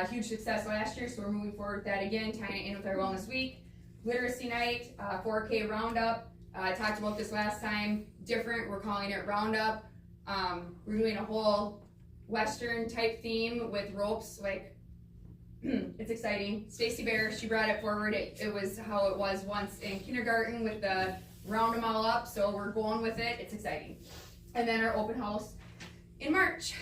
Huge success last year, so we're moving forward with that again, tying it in with our wellness week. Literacy night, 4K roundup. I talked about this last time. Different, we're calling it roundup. We're doing a whole Western type theme with ropes, like it's exciting. Stacy Bear, she brought it forward. It was how it was once in kindergarten with the round them all up, so we're going with it. It's exciting. And then our open house in March.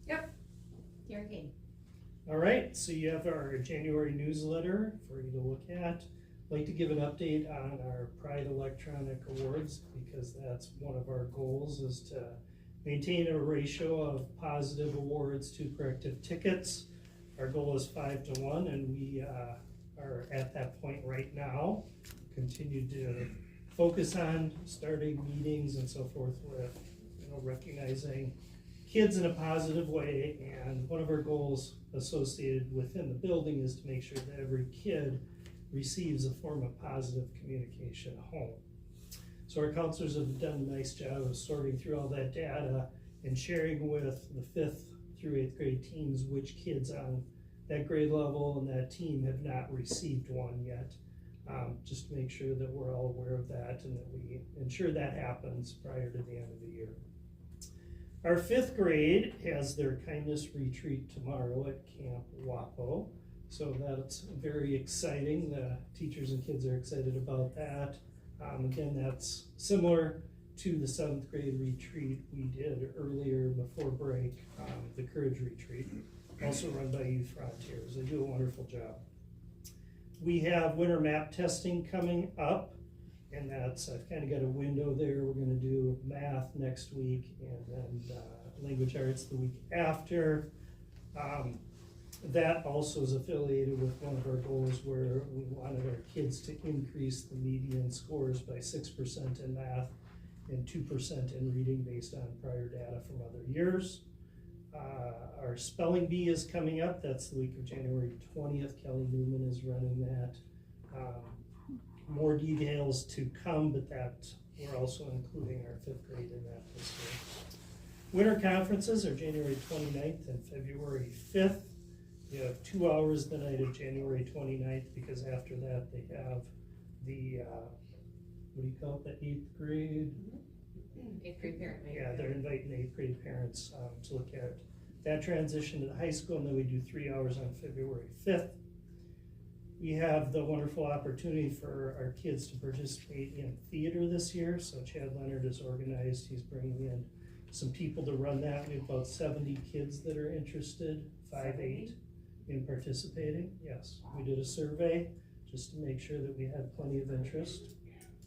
Yep. Derek King. All right, so you have our January newsletter for you to look at. I'd like to give an update on our Pride Electronic Awards because that's one of our goals is to maintain a ratio of positive awards to corrective tickets. Our goal is 5 to 1, and we are at that point right now. Continue to focus on starting meetings and so forth with recognizing kids in a positive way, and one of our goals associated within the building is to make sure that every kid receives a form of positive communication at home. So our counselors have done a nice job of sorting through all that data and sharing with the 5th through 8th grade teams which kids on that grade level and that team have not received one yet, just to make sure that we're all aware of that and that we ensure that happens prior to the end of the year. Our 5th grade has their kindness retreat tomorrow at Camp Wapo. So that's very exciting. The teachers and kids are excited about that. Again, that's similar to the 7th grade retreat we did earlier before break, the Courage Retreat. also run by Youth Frontiers. They do a wonderful job. We have winter map testing coming up, and that's, I've kind of got a window there. We're going to do math next week, and then language arts the week after. That also is affiliated with one of our goals where we wanted our kids to increase the median scores by 6% in math and 2% in reading based on prior data from other years. Our spelling bee is coming up. That's the week of January 20th. Kelly Newman is running that. More details to come, but that we're also including our 5th grade in that this year. Winter conferences are January 29th and February 5th. You have 2 hours the night of January 29th, because after that they have the, what do you call it, the 8th grade? 8th grade parent night. Yeah, they're inviting 8th grade parents to look at that transition to the high school, and then we do 3 hours on February 5th. We have the wonderful opportunity for our kids to participate in theater this year, so Chad Leonard is organized. He's bringing in some people to run that. We have about 70 kids that are interested, 5-8, in participating. Yes, we did a survey just to make sure that we had plenty of interest.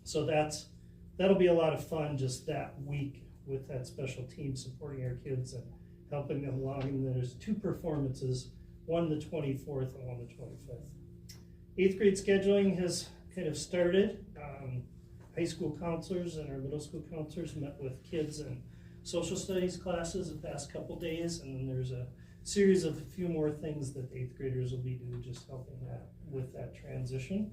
So that'll be a lot of fun just that week with that special team supporting our kids and helping them along. And there's 2 performances, one the 24th and one the 25th. 8th grade scheduling has kind of started. High school counselors and our middle school counselors met with kids in social studies classes the past couple days, and then there's a series of a few more things that the 8th graders will be doing, just helping that with that transition.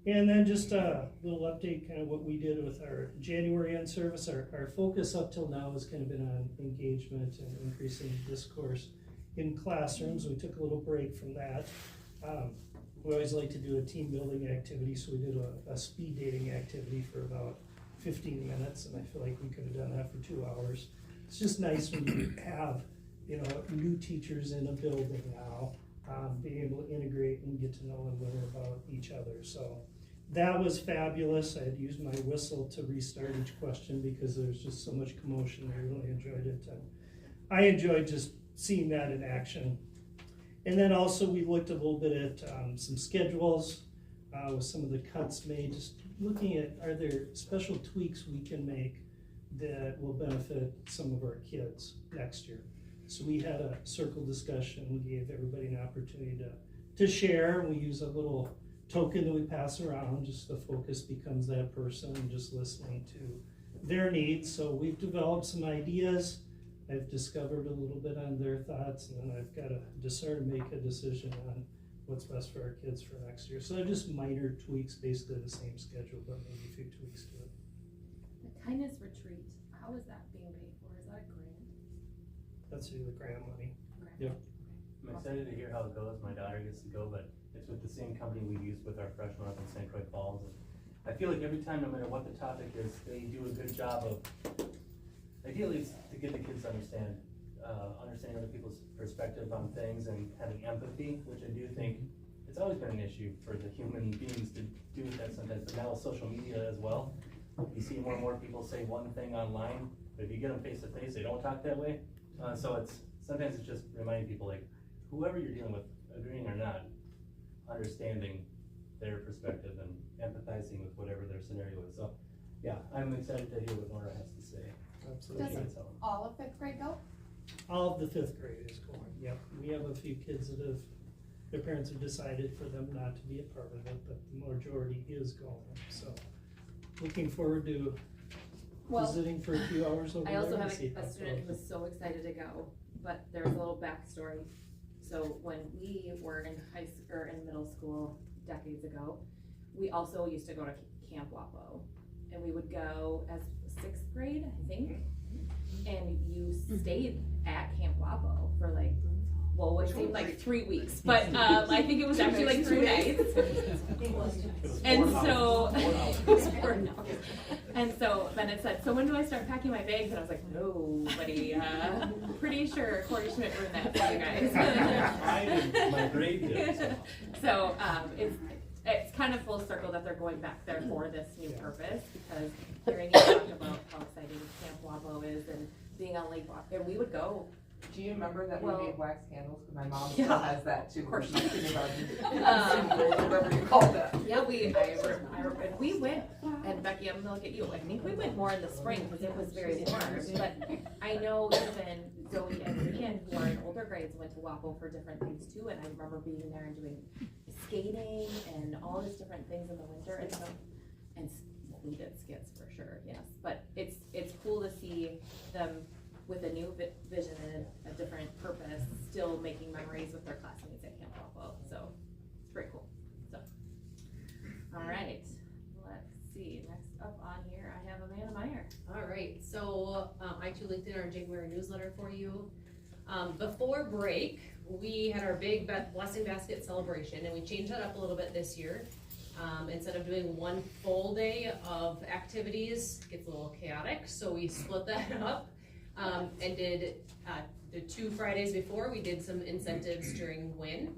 And then just a little update, kind of what we did with our January end service. Our focus up till now has kind of been on engagement and increasing discourse in classrooms. We took a little break from that. We always like to do a team building activity, so we did a speed dating activity for about 15 minutes, and I feel like we could have done that for 2 hours. It's just nice when you have, new teachers in a building now, being able to integrate and get to know and learn about each other. So that was fabulous. I had used my whistle to restart each question because there's just so much commotion. I really enjoyed it. And I enjoyed just seeing that in action. And then also we looked a little bit at some schedules with some of the cuts made, just looking at, are there special tweaks we can make that will benefit some of our kids next year? So we had a circle discussion. We gave everybody an opportunity to share. We use a little token that we pass around, just the focus becomes that person and just listening to their needs. So we've developed some ideas. I've discovered a little bit on their thoughts, and then I've got to discern, make a decision on what's best for our kids for next year. So they're just minor tweaks, basically the same schedule, but maybe a few tweaks to it. The kindness retreat, how is that being paid for? Is that a grant? That's through the grant money. Yep. I'm excited to hear how it goes. My daughter gets to go, but it's with the same company we use with our freshman up in St. Croix Falls. And I feel like every time, no matter what the topic is, they do a good job of, ideally it's to get the kids to understanding other people's perspective on things and having empathy, which I do think it's always been an issue for the human beings to do that sometimes, but now with social media as well, you see more and more people say one thing online, but if you get them face to face, they don't talk that way. So sometimes it's just reminding people, like, whoever you're dealing with, agreeing or not, understanding their perspective and empathizing with whatever their scenario is. So yeah, I'm excited to hear what Nora has to say. Absolutely. Does all of 5th grade go? All of the 5th grade is going, yep. We have a few kids that their parents have decided for them not to be a part of it, but the majority is going. So looking forward to visiting for a few hours over there. I also have a a student who was so excited to go, but there's a little backstory. So when we were in in middle school decades ago, we also used to go to Camp Wapo, and we would go as 6th grade, I think, and you stayed at Camp Wapo for it seemed like 3 weeks, but I think it was actually like 2 nights. And so, then it said, so when do I start packing my bags? And I was like, nobody. Pretty sure Corey Schmidt ruined that for you guys. I did, my grade did. So it's kind of full circle that they're going back there for this new purpose, because hearing you talk about how exciting Camp Wabo is and being on Lake Wapo, and we would go Do you remember that we Well- made wax candles? Cause my mom Yeah. still has that too. Of course. Kindergarten. Um, Whatever you call that. Yeah, we went, and Becky, I'm gonna look at you, I think we went more in the spring, because it was very warm, but I know even Zoe and Rian, who are in older grades, went to WAPO for different things too, and I remember being there and doing skating and all these different things in the winter, and so, and we did skits for sure, yes, but it's cool to see them with a new vision and a different purpose, still making memories with their classmates at Camp WAPO, so it's pretty cool, so. All right, let's see, next up on here, I have Amanda Meyer. All right, so I too linked in our January newsletter for you. Before break, we had our big blessing basket celebration, and we changed that up a little bit this year. Instead of doing one full day of activities, it gets a little chaotic, so we split that up and did the 2 Fridays before. We did some incentives during WIN,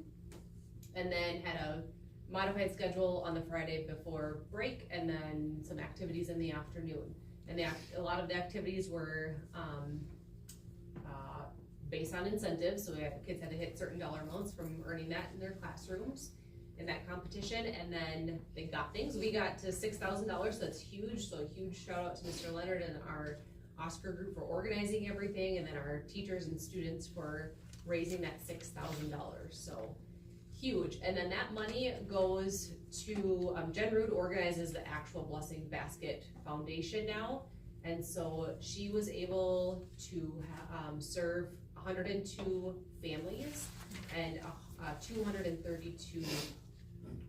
and then had a modified schedule on the Friday before break, and then some activities in the afternoon. And a lot of the activities were based on incentives, so kids had to hit certain dollar amounts from earning that in their classrooms in that competition, and then they got things. We got to $6,000, so that's huge. So a huge shout out to Mr. Leonard and our Oscar group for organizing everything, and then our teachers and students for raising that $6,000. So huge. And then that money goes to Jen Rood organizes the actual Blessing Basket Foundation now, and so she was able to serve 102 families, and 232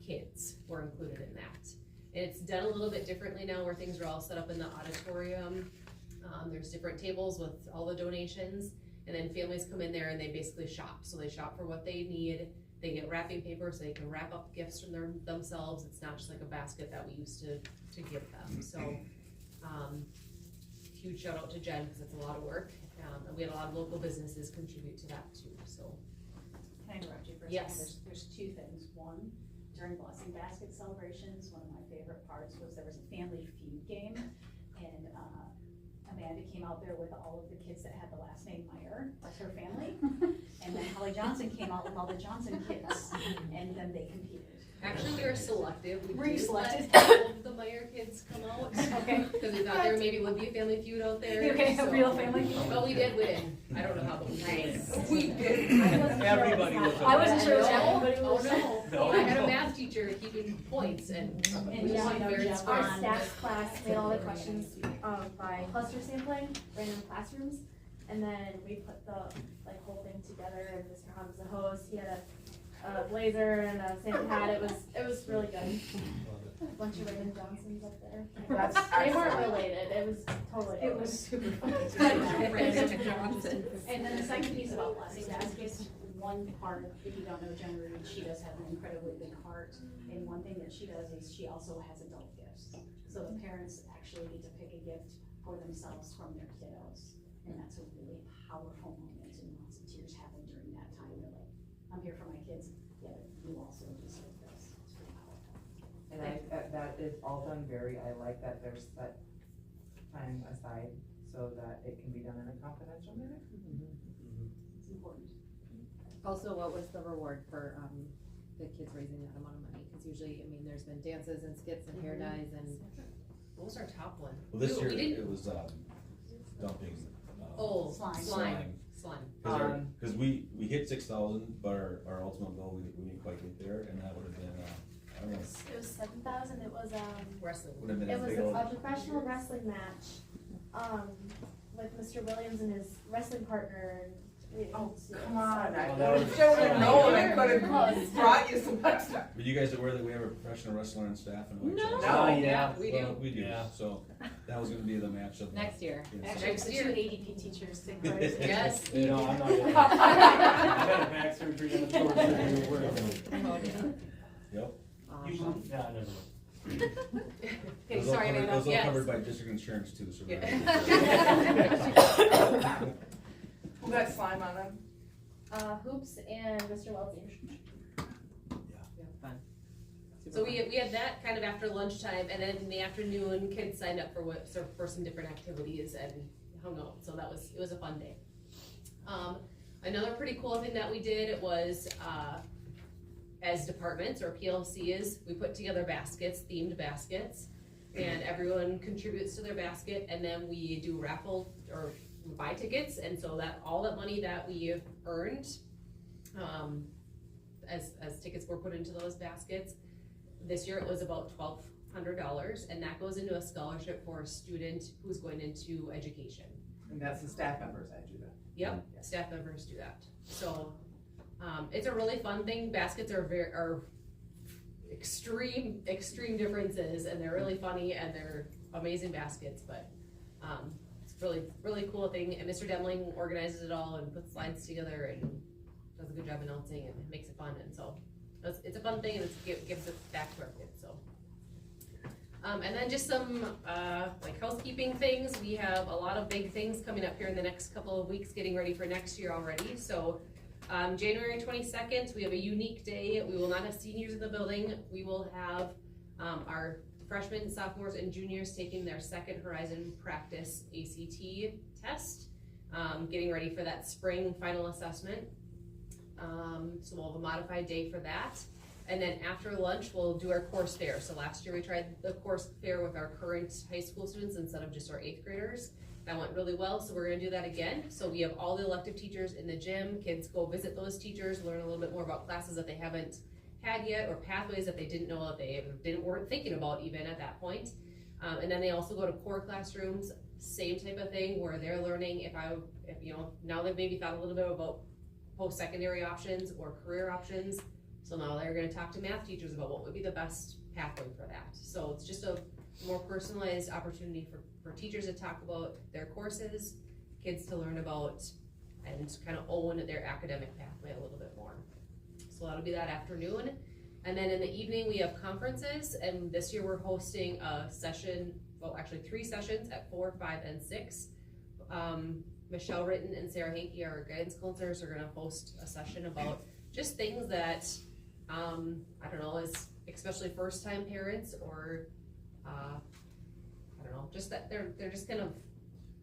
kids were included in that. And it's done a little bit differently now, where things are all set up in the auditorium. There's different tables with all the donations, and then families come in there and they basically shop. So they shop for what they need. They get wrapping paper so they can wrap up gifts from themselves. It's not just like a basket that we used to give them. So huge shout out to Jen, because it's a lot of work. And we had a lot of local businesses contribute to that too, so. Can I interrupt you for a second? Yes. There's 2 things. One, during Blessing Basket celebrations, one of my favorite parts was there was a family feud game, and Amanda came out there with all of the kids that had the last name Meyer, that's her family, and then Holly Johnson came out with all the Johnson kids, and then they competed. Actually, we were selective. Were you selected? All of the Meyer kids come out. Okay. Because we thought there maybe would be a family feud out there. Okay, a real family feud. Well, we did win. I don't know how, but we did. We did. Everybody was. I wasn't sure it was No. happening, but it Oh, was. no. I had a math teacher keeping points, and we yeah, won fair and Our square. stats class made all the questions by cluster sampling, random classrooms, and then we put the whole thing together. And Mr. Hahn was the host. He had a blazer and a Santa hat. It was really good. A bunch of Raymond Johnsons up there. That's They weren't excellent. related. It was totally. It was super fun. And then the second piece about Blessing Baskets, one part, if you don't know Jen Reed, she does have an incredibly big heart. And one thing that she does is she also has adult gifts. So the parents actually get to pick a gift for themselves from their kiddos. And that's a really powerful moment, and lots of tears happen during that time. They're like, I'm here for my kids, yeah, but you also deserve this. It's pretty powerful. And that is all done I like that there's that time aside so that it can be done in a confidential manner. It's important. Also, what was the reward for the kids raising that amount of money? Because usually, I mean, there's been dances and skits and hair dyes and. What was our top one? Well, this We year didn't- it was dumping. Slime. Because we hit 6,000, but our ultimate goal we didn't quite get there, and that would have been I don't know. It was 7,000. It was Wrestling. Would have been It a was big old. a professional wrestling match, with Mr. Williams and his wrestling partner. Oh, come on, I Well, would have chosen no, and I could have brought you some extra. Were you guys aware that we have a professional wrestler on staff in White No. Oh, yeah. We do. Well, we do, Yeah. so that was gonna be the match of. Next year. Yes. Actually, Next the year. 2 ADP teachers take place. Yes. You know, I'm not. I had a back surgery and a throat surgery. Oh, yeah. Yep. Awesome. Yeah, never mind. Okay, It was all sorry, covered- Amanda. It was all Yes. covered by district insurance too, so. Yeah. Who got slime on them? Hoops and Mr. Welty. Yeah, fun. So we had that kind of after lunchtime, and then in the afternoon, kids signed up for some different activities and hung out. So it was a fun day. Another pretty cool thing that we did was, as departments or PLCs, we put together baskets, themed baskets, and everyone contributes to their basket, and then we do raffle or buy tickets, and so that all that money that we earned, as tickets were put into those baskets, this year it was about $1,200, and that goes into a scholarship for a student who's going into education. And that's the staff members that do that. Yep, staff members do that. So, it's a really fun thing. Baskets are extreme differences, and they're really funny, and they're amazing baskets, but, it's really cool thing. And Mr. Demling organizes it all and puts slides together and does a good job announcing and makes it fun, and so it's a fun thing, and it gives it back to our kids, so. And then just some, like housekeeping things. We have a lot of big things coming up here in the next couple of weeks, getting ready for next year already. So, January 22nd, we have a unique day. We will not have seniors in the building. We will have, our freshmen, sophomores, and juniors taking their second Horizon Practice ACT test, getting ready for that spring final assessment. So we'll have a modified day for that. And then after lunch, we'll do our course fair. So last year we tried the course fair with our current high school students instead of just our 8th graders. That went really well, so we're gonna do that again. So we have all the elective teachers in the gym. Kids go visit those teachers, learn a little bit more about classes that they haven't had yet, or pathways that they didn't know that they weren't thinking about even at that point. And then they also go to core classrooms, same type of thing, where they're learning if you know, now they've maybe thought a little bit about post-secondary options or career options. So now they're gonna talk to math teachers about what would be the best pathway for that. So it's just a more personalized opportunity for teachers to talk about their courses, kids to learn about, and kind of own their academic pathway a little bit more. So that'll be that afternoon. And then in the evening, we have conferences, and this year we're hosting a session, well, actually 3 sessions at 4, 5, and 6. Michelle Ritten and Sarah Hankey, our guidance counselors, are gonna host a session about just things that, I don't know, as especially first-time parents, or, I don't know, just that they're just kind of.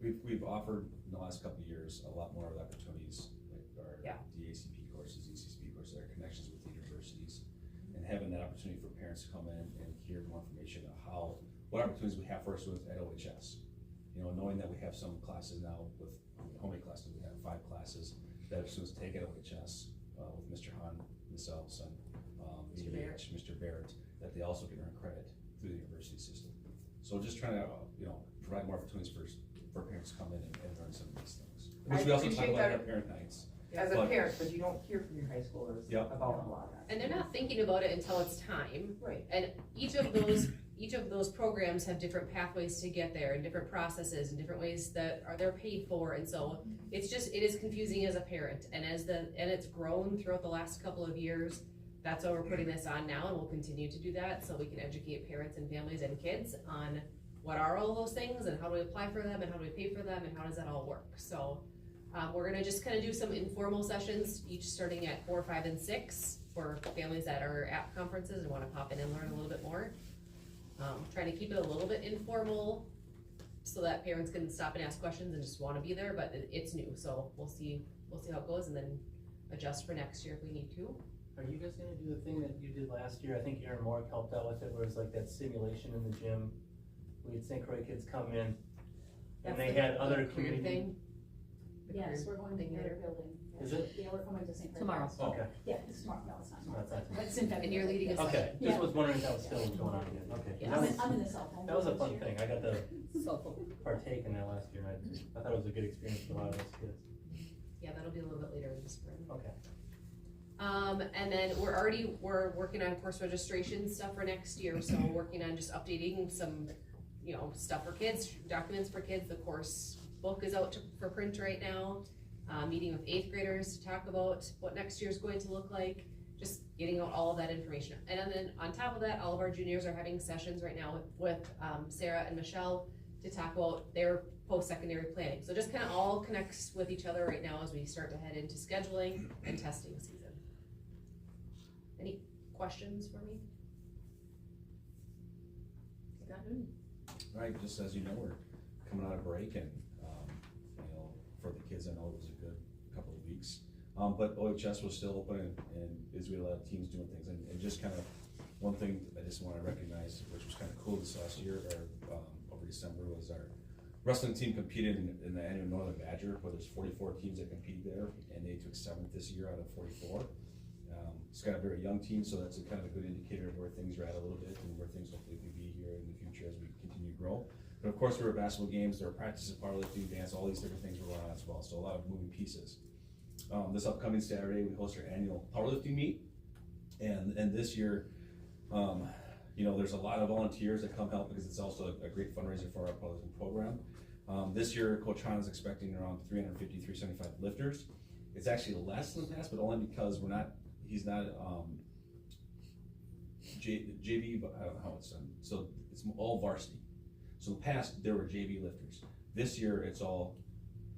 We've offered in the last couple of years a lot more of the opportunities, like our DACP courses, ECCP courses, our connections with the universities, and having that opportunity for parents to come in and hear more information on what opportunities we have for our students at OHS. You know, knowing that we have some classes now with how many classes we have, 5 classes that our students take at OHS with Mr. Hahn, myself, and Mr. Barrett, that they also can earn credit through the university system. So just trying to provide more opportunities for parents to come in and learn some of these things. Which we also talk about in our parent nights. As a parent, but you don't hear from your high schoolers about a lot of that. And they're not thinking about it until it's time. Right. And each of those programs have different pathways to get there, and different processes, and different ways that they're paid for, and so it is confusing as a parent. And it's grown throughout the last couple of years. That's why we're putting this on now, and we'll continue to do that so we can educate parents and families and kids on what are all those things, and how do we apply for them, and how do we pay for them, and how does that all work. So we're gonna just kind of do some informal sessions, each starting at 4, 5, and 6 for families that are at conferences and want to pop in and learn a little bit more. Trying to keep it a little bit informal so that parents can stop and ask questions and just want to be there, but it's new, so we'll see how it goes, and then adjust for next year if we need to. Are you guys gonna do the thing that you did last year? I think Aaron Moore helped out with it, where it's like that simulation in the gym. We had St. Croix kids come in, and they had other community. Thing. Yes, we're going to their building. Is it? Yeah, we're coming to St. Croix. Tomorrow. Okay. Yeah, it's tomorrow, no, it's not tomorrow. That's But it's in February. And you're leading us. Okay, Yeah. just was wondering if that was still going on again. Okay. Yeah. I'm in the cell phone. That was a fun this year. thing. I got to partake in that last year, and I thought it was a good experience for a lot of those kids. Yeah, that'll be a little bit later in the spring. Okay. And then we're working on course registration stuff for next year, so we're working on just updating some, stuff for kids, documents for kids. The course book is out for print right now. Meeting with 8th graders to talk about what next year is going to look like, just getting out all of that information. And then on top of that, all of our juniors are having sessions right now with Sarah and Michelle to talk about their post-secondary planning. So just kind of all connects with each other right now as we start to head into scheduling and testing season. Any questions for me? Right, just as you know, we're coming out of break, and for the kids, I know it was a good couple of weeks. But OHS was still open and is with a lot of teams doing things, and just kind of one thing I just want to recognize, which was kind of cool this last year, or over December, was our wrestling team competed in the annual Northern Badger, where there's 44 teams that compete there, and they took 7th this year out of 44. It's got a very young team, so that's a kind of a good indicator of where things are at a little bit, and where things hopefully could be here in the future as we continue to grow. But of course, there were basketball games, there were practices, powerlifting, dance, all these different things were going on as well, so a lot of moving pieces. This upcoming Saturday, we host our annual powerlifting meet, and this year, you know, there's a lot of volunteers that come help because it's also a great fundraiser for our powerlifting program. This year, Coach Han is expecting around 350, 375 lifters. It's actually less than the past, but only because he's not JV, but I don't know how it's done. So it's all varsity. So in the past, there were JV lifters. This year, it's all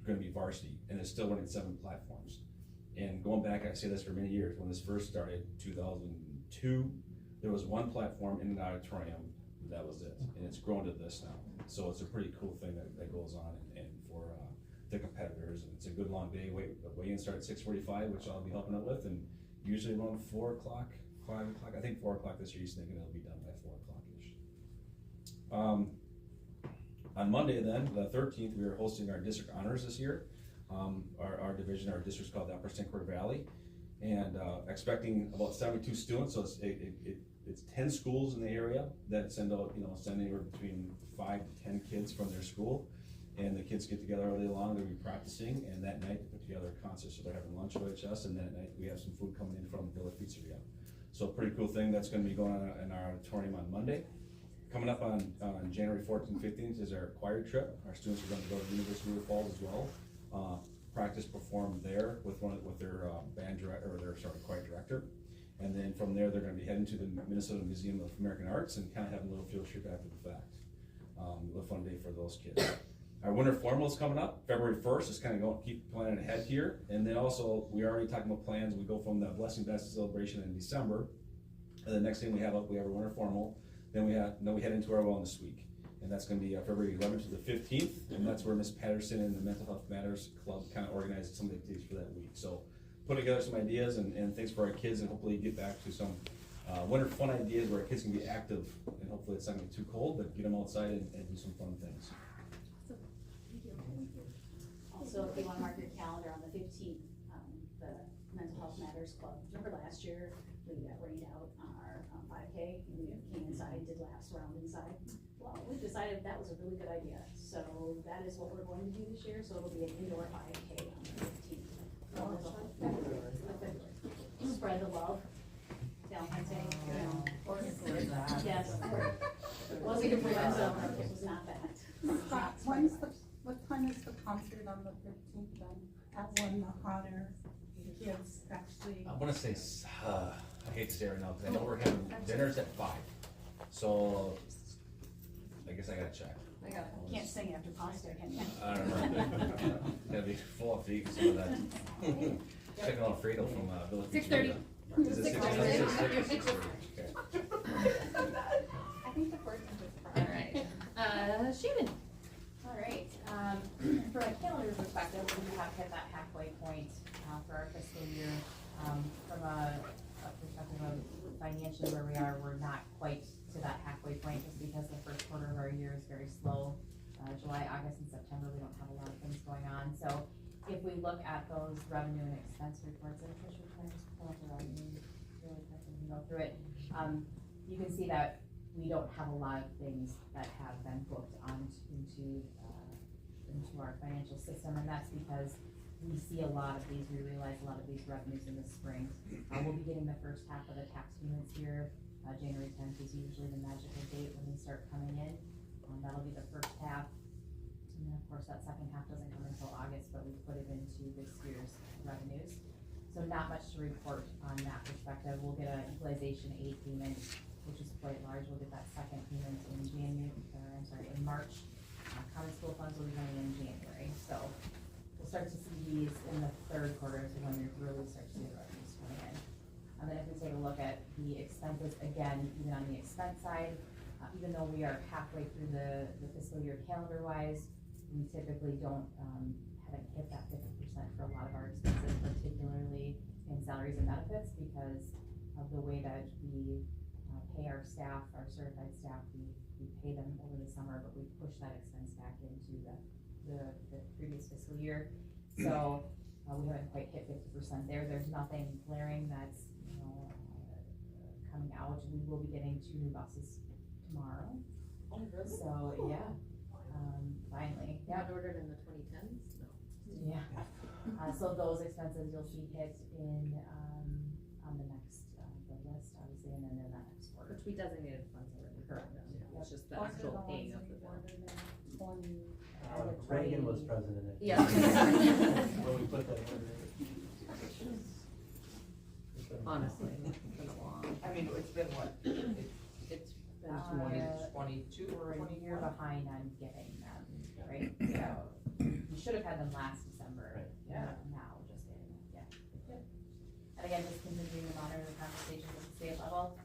going to be varsity, and it's still running 7 platforms. And going back, I say this for many years, when this first started, 2002, there was 1 platform in an auditorium, that was it. And it's grown to this now. So it's a pretty cool thing that goes on, and for the competitors, and it's a good long day. Weigh-in start at 6:45, which I'll be helping out with, and usually around 4 o'clock, 5 o'clock. I think 4 o'clock this year, he's thinking it'll be done by 4 o'clock-ish. On Monday then, the 13th, we are hosting our district honors this year. Our division, our district's called the Upper St. Croix Valley, and expecting about 72 students, so it's 10 schools in the area that send anywhere between 5 to 10 kids from their school, and the kids get together all day long. They'll be practicing, and that night they put together a concert, so they're having lunch with OHS, and then at night we have some food coming in from Villa Pizzeria. So a pretty cool thing that's going to be going on in our auditorium on Monday. Coming up on January 14th, 15th is our choir trip. Our students are going to go to the University of Falls as well. Practice perform there with their choir director. And then from there, they're going to be heading to the Minnesota Museum of American Arts and kind of having a little field trip after the fact. A fun day for those kids. Our winter formal is coming up February 1st. Just kind of keep planning ahead here. And then also, we are already talking about plans. We go from the Blessing Basket celebration in December. And the next thing we have up, we have our winter formal. Then we head into our wellness week. And that's going to be February 11th to the 15th. And that's where Miss Patterson and the Mental Health Matters Club kind of organized some activities for that week. So put together some ideas and things for our kids, and hopefully get back to some winter fun ideas where our kids can be active, and hopefully it's not going to be too cold, but get them outside and do some fun things. Also, if you want to mark your calendar on the 15th, the Mental Health Matters Club. Remember last year we got rained out on our 5K, and we came inside, did laps around inside. Well, we decided that was a really good idea, so that is what we're going to do this year. So it'll be an indoor 5K on the 15th. Spread the love. Valentine's Day, yes. Wasn't influenza, it was not that. What time is the concert on the 15th then? At when the hotter kids actually? I want to say, I hate to say it right now, because I know we're having dinners at 5. So I guess I gotta check. Can't sing after pasta, can you? I don't know. Gotta be full of feet, some of that. Checking on Fredo from Villa Pizzeria. 6:30. Is it 6:30? Okay. I think the first one was All right. Shannon. All right, from a calendar perspective, we have hit that halfway point for our fiscal year. From a perspective of financially where we are, we're not quite to that halfway point, just because the first quarter of our year is very slow. July, August, and September, we don't have a lot of things going on. So if we look at those revenue and expense reports, and Tricia, can I just pull up the revenue really quick and go through it? You can see that we don't have a lot of things that have been booked into our financial system, and that's because we see a lot of these, we realize a lot of these revenues in the spring. We'll be getting the first half of the tax payments here. January 10th is usually the magical date when they start coming in. That'll be the first half. And then of course that second half doesn't come until August, but we put it into this year's revenues. So not much to report on that perspective. We'll get a equalization aid payment, which is quite large. We'll get that second payment in March. Common school funds will be coming in January. So we'll start to see these in the third quarter, so when we really start to see the revenues coming in. And then if we take a look at the expenses, again, even on the expense side, even though we are halfway through the fiscal year calendar-wise, we typically don't haven't hit that 50% for a lot of our expenses, particularly in salaries and benefits, because of the way that we pay our staff, our certified staff. We pay them over the summer, but we push that expense back into the previous fiscal year. So we haven't quite hit 50% there. There's nothing glaring that's, coming out. We will be getting 2 new buses tomorrow. Oh, really? So, yeah, finally. Not ordered in the 2010s? No. Yeah. So those expenses you'll see hit in, on the next, the list, obviously, and then in that next quarter. Which we designated funds already. Correct. It's just the actual paying of the bill. Reagan was president. Yeah. When we put that in. Honestly, it's been a long. I mean, it's been what? It's been 22 We're or a year 21? behind on getting them, right? So, we should have had them last December. Yeah. Now, just getting them, yeah. And again, just continuing to monitor the conversations at the state level.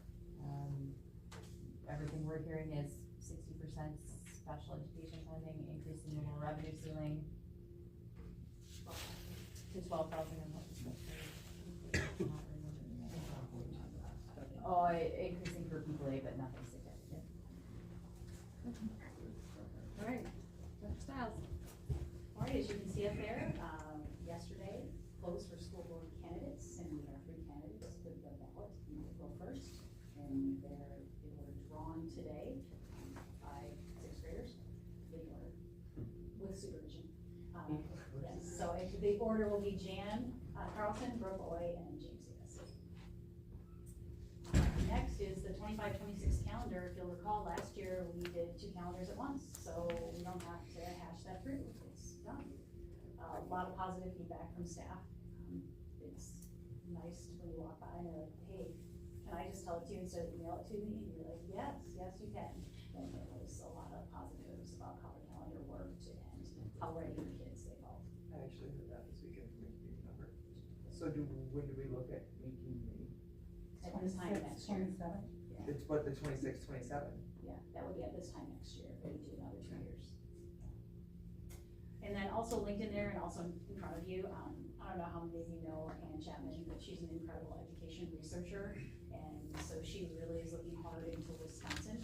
Everything we're hearing is 60% special education funding, increasing the revenue ceiling to 12,000 and what was that? Oh, increasing for people aid, but nothing significant. All right, Dr. Stiles. All right, as you can see up there, yesterday closed for school board candidates, and we have 3 candidates for the ballot in April 1st, and they were drawn today by 6th graders, big order, with supervision. Yes, so the order will be Jan Carlson, Brooke Oy, and James Davis. Next is the 25-26 calendar. If you'll recall, last year we did 2 calendars at once, so we don't have to hash that through. It's done. A lot of positive feedback from staff. It's nice when you walk by and they're like, hey, can I just tell it to you instead of email it to me? And you're like, yes, you can. And there was a lot of positives about how the calendar worked and how ready your kids they felt. I actually heard that this weekend from a community member. So when do we look at making the? At this time next year. 27? Yeah. It's what, the 26, 27? Yeah, that would be at this time next year, if we do another 2 years. And then also linked in there and also in front of you, I don't know how many of you know Ann Chapman, but she's an incredible education researcher. And so she really is looking hard into Wisconsin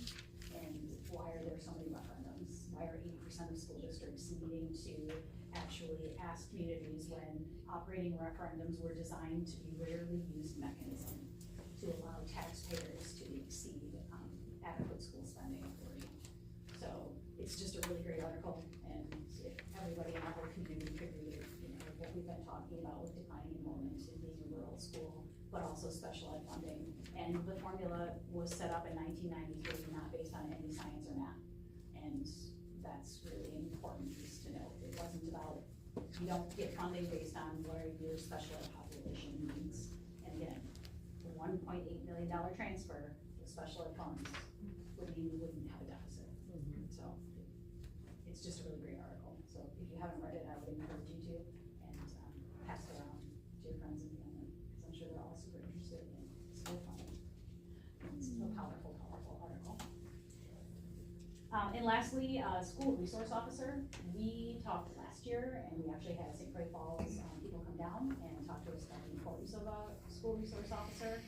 and why are there so many referendums? Why are 80% of school districts needing to actually ask communities when operating referendums were designed to be rarely used mechanism to allow taxpayers to exceed adequate school spending authority. So it's just a really great article, and if everybody in our whole community could read it, what we've been talking about with declining enrollment in being a rural school, but also special ed funding. And the formula was set up in 1993, not based on any science or math. And that's really an important piece to know. It wasn't about, you don't get funding based on what are your special ed population needs. And again, the $1.8 million transfer of special ed funds would mean we wouldn't have a deficit. So it's just a really great article. So if you haven't read it, I would encourage you to, and pass it around to your friends and family, because I'm sure they're all super interested in school funding. It's a powerful, powerful article. And lastly, school resource officer. We talked last year, and we actually had St. Croix Falls people come down and talk to us about the importance of a school resource officer.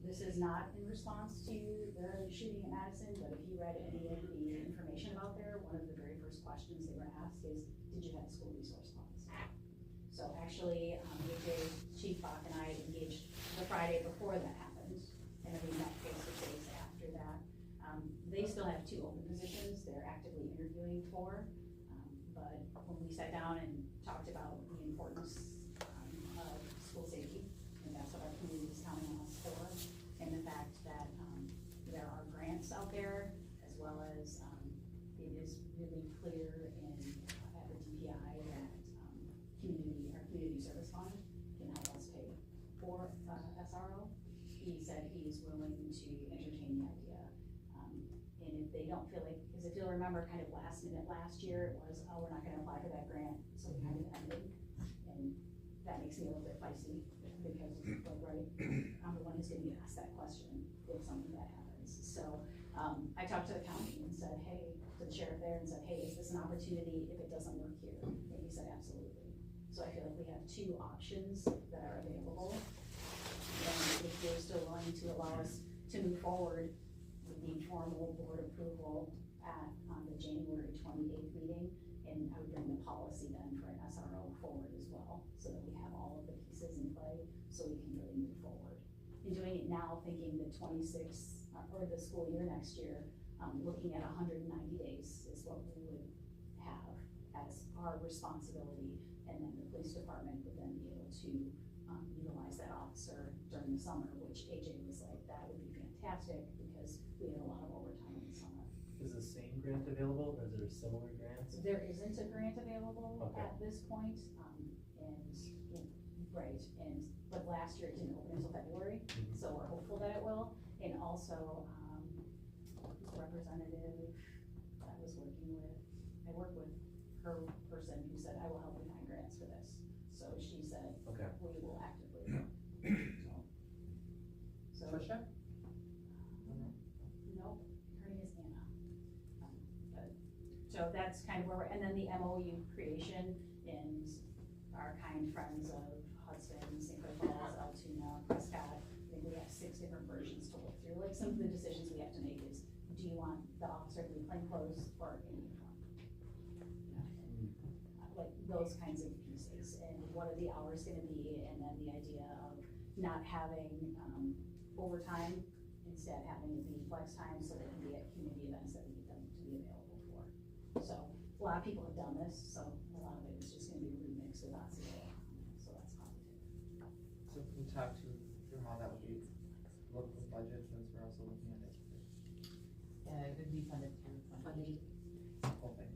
This is not in response to the shooting at Madison, but if you read any of the information about there, one of the very first questions they were asked is, did you have a school resource officer? So actually, AJ, Chief Bach and I engaged the Friday before that happened, and then we met face to face after that. They still have 2 open positions they're actively interviewing for, but when we sat down and talked about the importance of school safety, and that's what our community is counting on us for, and the fact that there are grants out there, as well as it is really clear at the DPI that our community service fund can help us pay for SRO. He said he's willing to entertain the idea. And if they don't feel like, because if you'll remember kind of last minute last year, it was, oh, we're not gonna apply for that grant, so we kind of ended. And that makes me a little bit feisty, because like, right, I'm the one who's gonna get asked that question if something that happens. So I talked to the county and said, hey, to the sheriff there and said, hey, is this an opportunity if it doesn't work here? And he said, absolutely. So I feel like we have two options that are available. And if you're still willing to allow us to move forward, we need formal board approval on the January 28th meeting. And I would bring the policy then for an SRO forward as well, so that we have all of the pieces in play, so we can really move forward. In doing it now, thinking the 26th, or the school year next year, looking at 190 days is what we would have as our responsibility. And then the police department would then be able to utilize that officer during the summer, which AJ was like, that would be fantastic, because we have a lot of overtime in the summer. Is the same grant available, or is there similar grants? There isn't a grant available Okay. at this point, right, but last year it didn't open until February, so we're hopeful that it will. And also, the representative I was working with, I worked with her person who said, I will help you find grants for this. So she said, Okay. we will actively look. So. Trisha? Nope, her name is Anna. So that's kind of where we're, and then the MOU creation and our kind friends of Hudson, St. Clair Falls, Altoona, Prescott. I think we have 6 different versions to look through. Like, some of the decisions we have to make is, do you want the officer to be plainclothes or in uniform? Like those kinds of pieces, and what are the hours gonna be, and then the idea of not having overtime, instead having it be flex time, so they can be at community events that we need them to be available for. So a lot of people have done this, so a lot of it is just gonna be remixed with Osceola, so that's positive. So can we talk through how that would be, look with budget, since we're also looking at it? It would be funded through funding. Whole thing.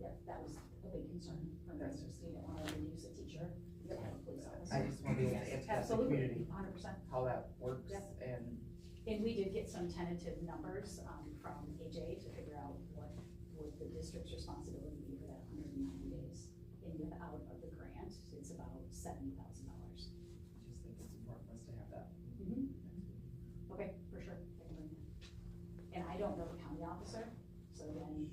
Yeah, that was a big concern from the district, we didn't wanna reduce a teacher. to a police officer. I just want to be able to educate the Absolutely, community 100%. how that works. Yep. And we did get some tentative numbers, from AJ to figure out what would the district's responsibility be for that 190 days. And without of the grant, it's about $70,000. just think it's important for us to have that. Okay, for sure, I can bring that. And I don't know the county officer, so then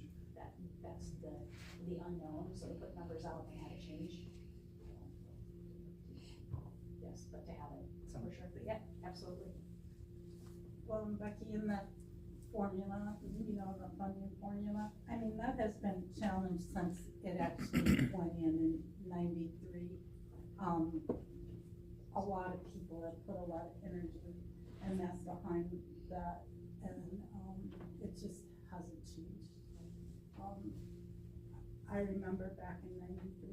that's the unknown, so to put numbers out and have it change. Yes, but to have it, for sure, but yeah, absolutely. Well, and Becky, in that formula, you know, the funding formula, I mean, that has been challenged since it actually went in 93. A lot of people have put a lot of energy and that's behind that, and it just hasn't changed. I remember back in 93,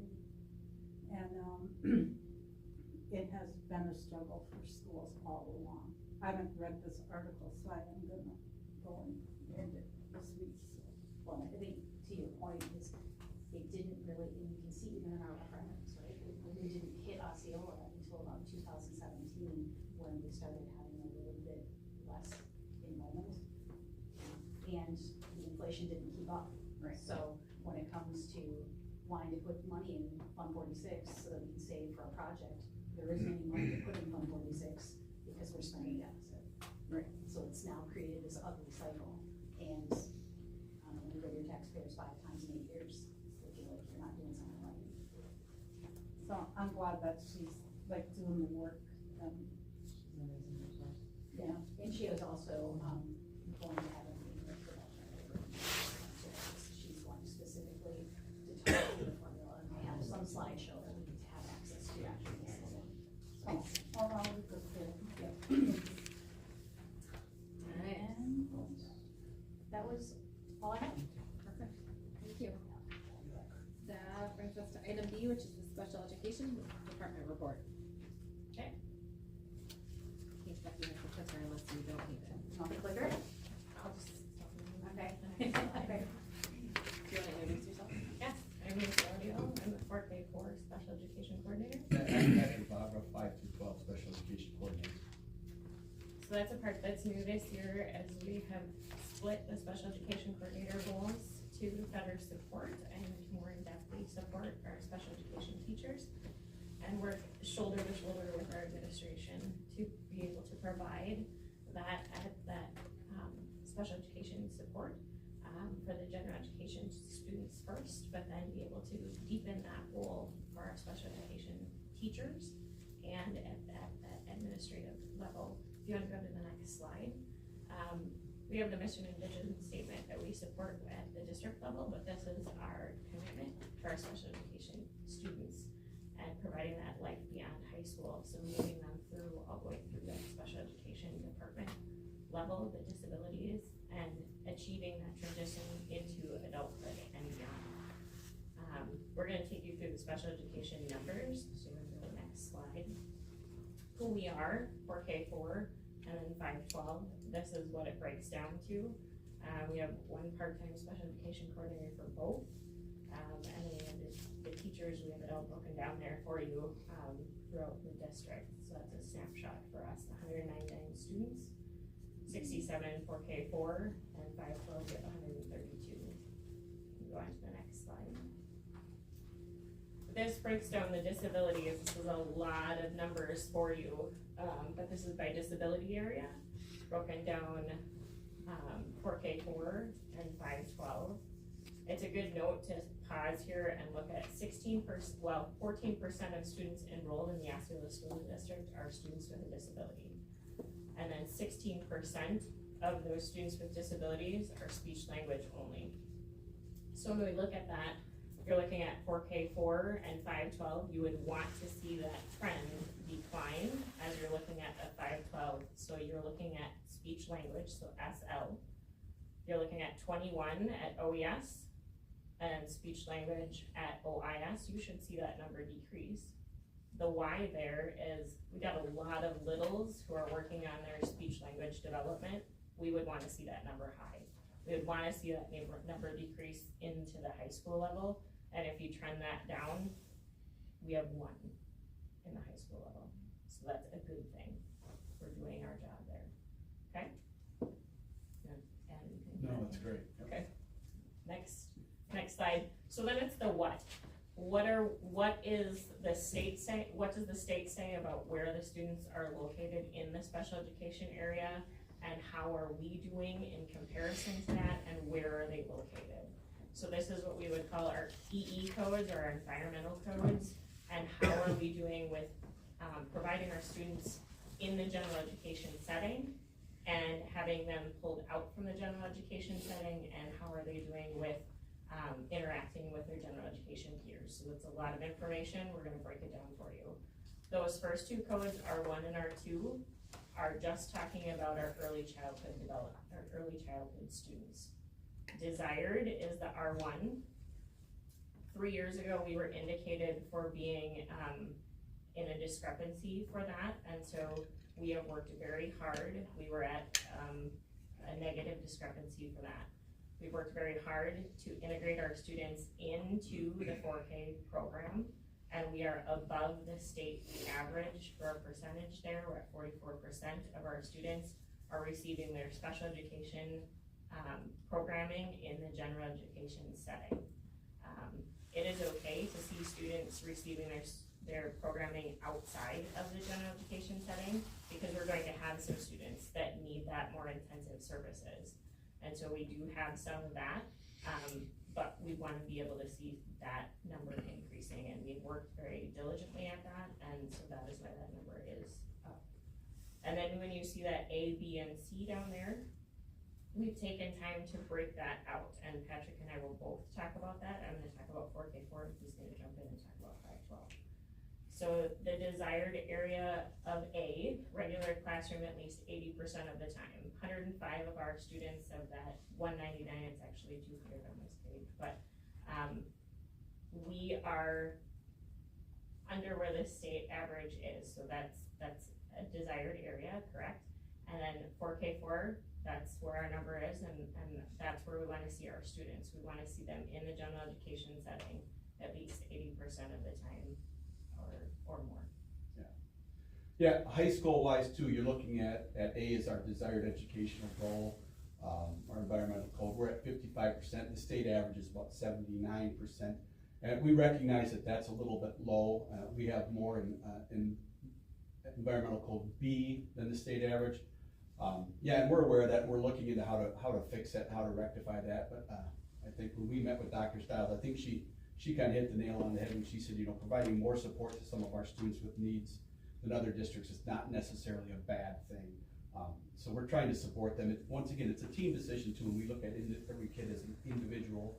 and it has been a struggle for schools all along. I haven't read this article, so I am gonna go and read it this week. So. Well, I think to your point is, it didn't really, and you can see even in our referendums, right? It really didn't hit Osceola until about 2017, when we started having a little bit less enrollment. And the inflation didn't keep up. Right. So when it comes to wanting to put money in Fund 46 so that we can save for a project, there isn't any money to put in Fund 46 because we're spending deficit. Right. So it's now created this ugly cycle, and when you go to your taxpayers 5 times in 8 years, I feel like you're not doing something right. So I'm glad that she's like doing the work. Yeah, and she was also going to have a meeting with the alternative. She's going specifically to talk through the formula, and they have some slideshow that we need to have access to actually. Oh, I'll look at it. Yep. Alright. And that was all I have. Perfect, thank you. That brings us to item B, which is the special education department report. Okay. In case Becky has a clicker, unless you don't need it. Want the clicker? I'll just. Okay. Okay. Do you wanna introduce yourself? Yes, I'm Osceola. I'm the Fort Bay 4 Special Education Coordinator. I'm Patrick Barbara, 5 through 12 Special Education Coordinator. So that's a part that's new this year, as we have split the special education coordinator roles to better support and more in-depthly support our special education teachers, and work shoulder to shoulder with our administration to be able to provide that special education support for the general education students first, but then be able to deepen that role for our special education teachers and at that administrative level. If you want to go to the next slide. We have the mission and vision statement that we support at the district level, but this is our commitment to our special education students and providing that life beyond high school. So moving them through all the way through that special education department level, the disabilities, and achieving that transition into adulthood and beyond. We're going to take you through the special education numbers. So we're going to go to the next slide. Who we are for K4 and then 512. This is what it breaks down to. We have one part-time special education coordinator for both. And then we have the teachers, we have it all broken down there for you throughout the district. So that's a snapshot for us. 199 students, 67 for K4, and 512 at 132. Go on to the next slide. This breaks down the disabilities. This is a lot of numbers for you, but this is by disability area, broken down for K4 and 512. It's a good note to pause here and look at 14% of students enrolled in the Osceola School District are students with a disability. And then 16% of those students with disabilities are speech language only. So when we look at that, you're looking at 4K4 and 512, you would want to see that trend decline as you're looking at the 512. So you're looking at speech language, so SL. You're looking at 21 at OES and speech language at OIS. You should see that number decrease. The Y there is, we got a lot of littles who are working on their speech language development. We would want to see that number high. We would want to see that number decrease into the high school level. And if you trend that down, we have 1 in the high school level. So that's a good thing. We're doing our job there. Okay? No, that's great. Okay. Next slide. So then it's the what. What is the state say? What does the state say about where the students are located in the special education area, and how are we doing in comparison to that, and where are they located? So this is what we would call our EE codes, or our environmental codes, and how are we doing with providing our students in the general education setting and having them pulled out from the general education setting, and how are they doing with interacting with their general education peers. So it's a lot of information. We're going to break it down for you. Those first 2 codes, R1 and R2, are just talking about our early childhood development, our early childhood students. Desired is the R1. 3 years ago, we were indicated for being in a discrepancy for that, and so we have worked very hard. We were at a negative discrepancy for that. We've worked very hard to integrate our students into the 4K program, and we are above the state average for our percentage there. We're at 44% of our students are receiving their special education programming in the general education setting. It is okay to see students receiving their programming outside of the general education setting, because we're going to have some students that need that more intensive services. And so we do have some of that, but we want to be able to see that number increasing, and we've worked very diligently at that, and so that is why that number is up. And then when you see that A, B, and C down there, we've taken time to break that out, and Patrick and I will both talk about that. I'm going to talk about 4K4, and he's going to jump in and talk about 512. So the desired area of A, regular classroom at least 80% of the time. 105 of our students of that 199, it's actually 200 on this page, but we are under where the state average is, so that's a desired area, correct? And then 4K4, that's where our number is, and that's where we want to see our students. We want to see them in the general education setting at least 80% of the time or more. Yeah, high school wise too, you're looking at A is our desired educational goal, our environmental code. We're at 55%. The state average is about 79%. And we recognize that that's a little bit low. We have more in environmental code B than the state average. Yeah, and we're aware that we're looking into how to fix it, how to rectify that, but, I think when we met with Dr. Stiles, I think she kind of hit the nail on the head when she said, providing more support to some of our students with needs than other districts is not necessarily a bad thing. So we're trying to support them. Once again, it's a team decision too, and we look at every kid as an individual,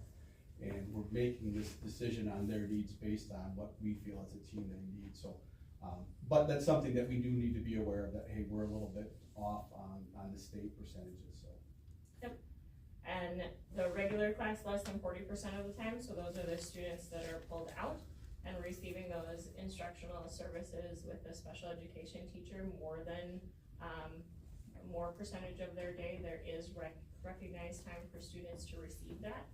and we're making this decision on their needs based on what we feel as a team they need. So, but that's something that we do need to be aware of, that, hey, we're a little bit off on the state percentages, so. Yep. And the regular class less than 40% of the time, so those are the students that are pulled out and receiving those instructional services with a special education teacher more than, more percentage of their day. There is recognized time for students to receive that,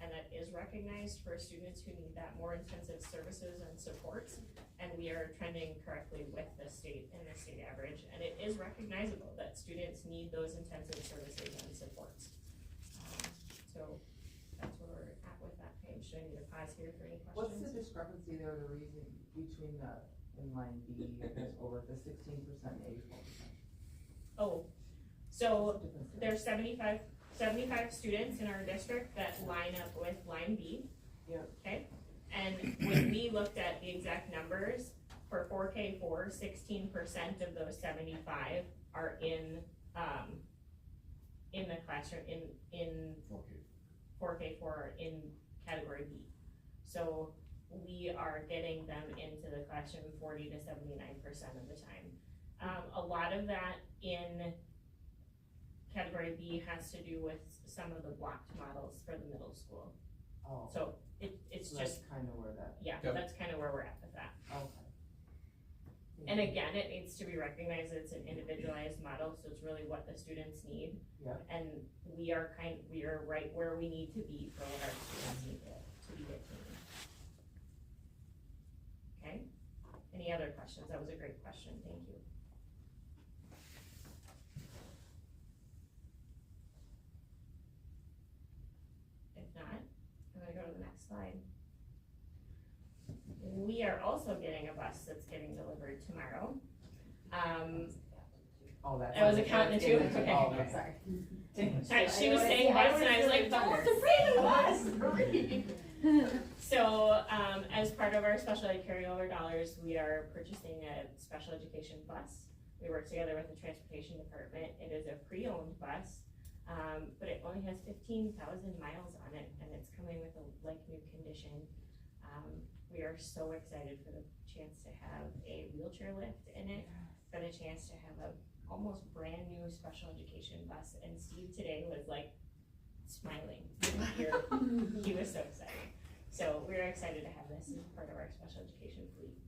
and that is recognized for students who need that more intensive services and supports, and we are trending correctly with the state and the state average, and it is recognizable that students need those intensive services and supports. So that's where we're at with that page. Should I need to pause here for any questions? What's the discrepancy there, the reason between the, in line B, I guess, over the 16% and 84%? Oh, so there's 75 students in our district that line up with line B. Yep. Okay, and when we looked at the exact numbers for 4K4, 16% of those 75 are in the classroom in 4K4 in category B. So we are getting them into the classroom 40 to 79% of the time. A lot of that in category B has to do with some of the blocked models for the middle school. Oh. So it's so just, that's kind of where that. yeah, Yep. that's kind of where we're at with that. Okay. And again, it needs to be recognized that it's an individualized model, so it's really what the students need. Yeah. And we are right where we need to be for what our students need to be getting. Okay, any other questions? That was a great question, thank you. If not, I'm gonna go to the next slide. We are also getting a bus that's getting delivered tomorrow. Oh, that's. I was accounting too, okay. Oh, okay, sorry. Sorry, she was saying bus and I was like, oh, it's a brand new bus. So, as part of our special ed carryover dollars, we are purchasing a special education bus. We work together with the transportation department. It is a pre-owned bus, but it only has 15,000 miles on it, and it's coming with a like-new condition. We are so excited for the chance to have a wheelchair lift in it, for the chance to have a almost brand new special education bus, and Steve today was like smiling. He was so excited. So we're excited to have this as part of our special education fleet.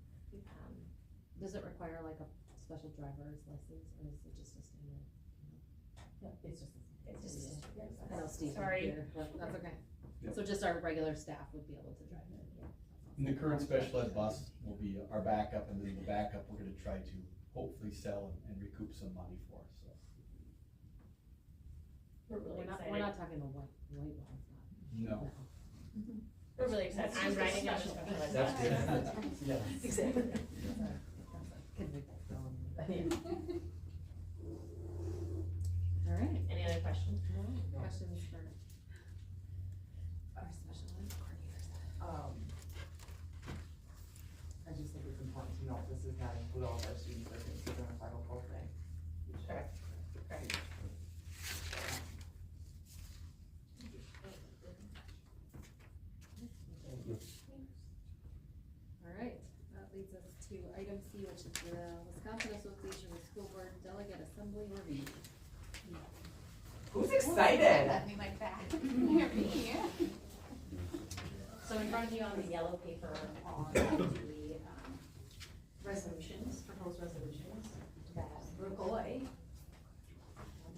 Does it require like a special driver's license, or is it just a standard? Yeah, it's just a standard. I know Steve. Sorry. Here, but that's okay. Yep. So just our regular staff would be able to drive it. And the current special ed bus will be our backup, and then the backup we're gonna try to hopefully sell and recoup some money for, so. We're really excited. We're not talking the white ones, No. We're really excited. I'm riding on the special ed bus. That's good. Yeah. Exactly. All right. Any other questions? Questions for our special ed coordinators? I just think it's important to note, this does not include all of our students that are considered a 504 thing. Correct. Correct. All right, that leads us to item C, which is the Wisconsin Association of School Board Delegate Assembly Review. Who's excited? Let me like that. Hear me. So in front of you on the yellow paper are the resolutions, proposed resolutions that Brooke Oy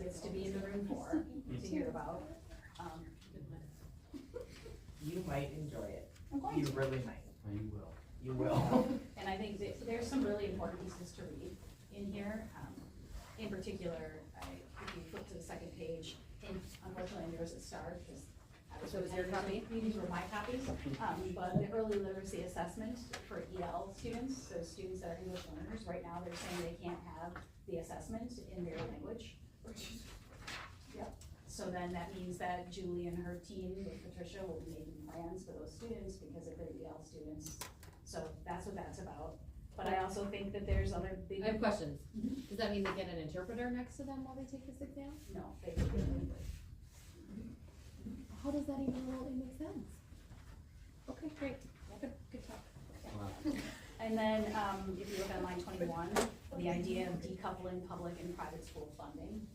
gets to be in the room for, to hear about. You might enjoy it. I'm going You to. really might. You will. You will. And I think that there's some really important pieces to read in here. In particular, if you flip to the second page, and unfortunately there's a star because So is your copy? These were my copies, but the early literacy assessment for EL students, so students that are English learners, right now they're saying they can't have the assessment in their language, Yep, so then that means that Julie and her team with Patricia will be making plans for those students because if they're EL students. So that's what that's about. But I also think that there's other big. I have questions. Does that mean they get an interpreter next to them while they take this exam? No, they would get English. How does that even really make sense? Okay, great. Good talk. And then, if you look on line 21, the idea of decoupling public and private school funding.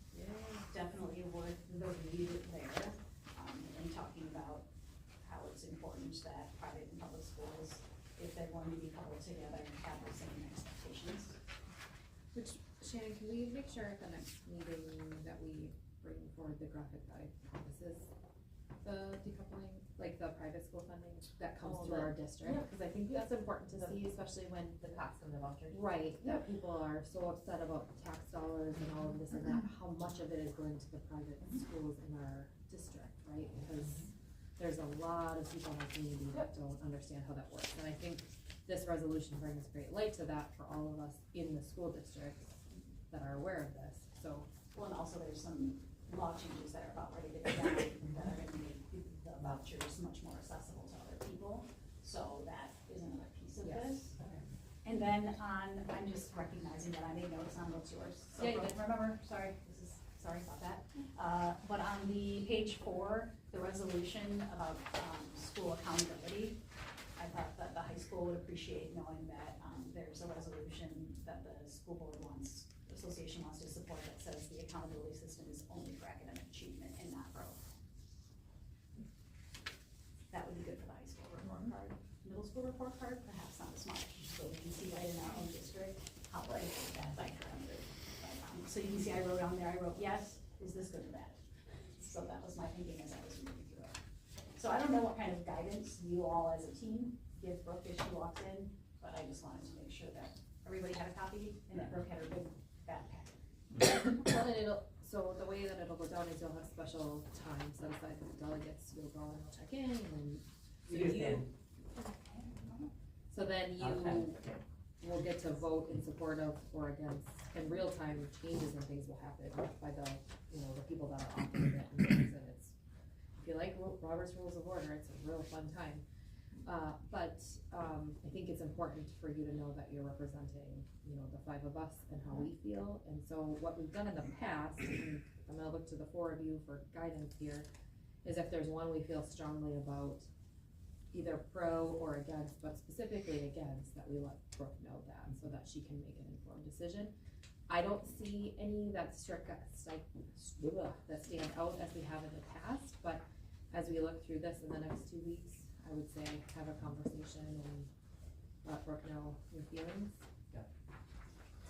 Definitely worth the read there, and talking about how it's important that private and public schools, if they're going to be coupled together, have the same expectations. Which, Shannon, can we make sure at the next meeting that we bring forward the graphic that encompasses the decoupling, like the private school funding that comes through our district? Yeah, cause I think that's important to see, especially when the cost of the vouchers. Right, that people are so upset about tax dollars and all of this and that, how much of it is going to the private schools in our district, right? Because there's a lot of people in our community that don't understand how that works, and I think this resolution brings great light to that for all of us in the school districts that are aware of this, so. Well, and also there's some law changes that are about ready to go down that are gonna make the vouchers much more accessible to other people. So that is another piece of this. And then I'm just recognizing that I made notes on what's yours. So Yeah, you did. remember, sorry about that. But on the page 4, the resolution about, school accountability, I thought that the high school would appreciate knowing that, there's a resolution that the school board association wants to support that says the accountability system is only for academic achievement and not growth. That would be good for the high school report card. Middle school report card, perhaps not as much, so we can see right in our own district how right that by parameter. So you can see I wrote on there, I wrote, yes, is this good or bad? So that was my thinking as I was reading through it. So I don't know what kind of guidance you all as a team give Brooke as she walks in, but I just wanted to make sure that everybody had a copy and that Brooke had her big fat packet. Well, and so the way that it'll go down is you'll have special time set aside for the delegates, you'll go and check in and. So then you will get to vote in support of or against, in real time, changes and things will happen by the, the people that are authoring it and things, and it's, if you like Robert's Rules of Order, it's a real fun time. But I think it's important for you to know that you're representing, the 5 of us and how we feel. And so what we've done in the past, and I'm gonna look to the 4 of you for guidance here, is if there's one we feel strongly about, either pro or against, but specifically against, that we let Brooke know that, so that she can make an informed decision. I don't see any that stand out as we have in the past, but as we look through this in the next 2 weeks, I would say have a conversation and let Brooke know your feelings. Yeah.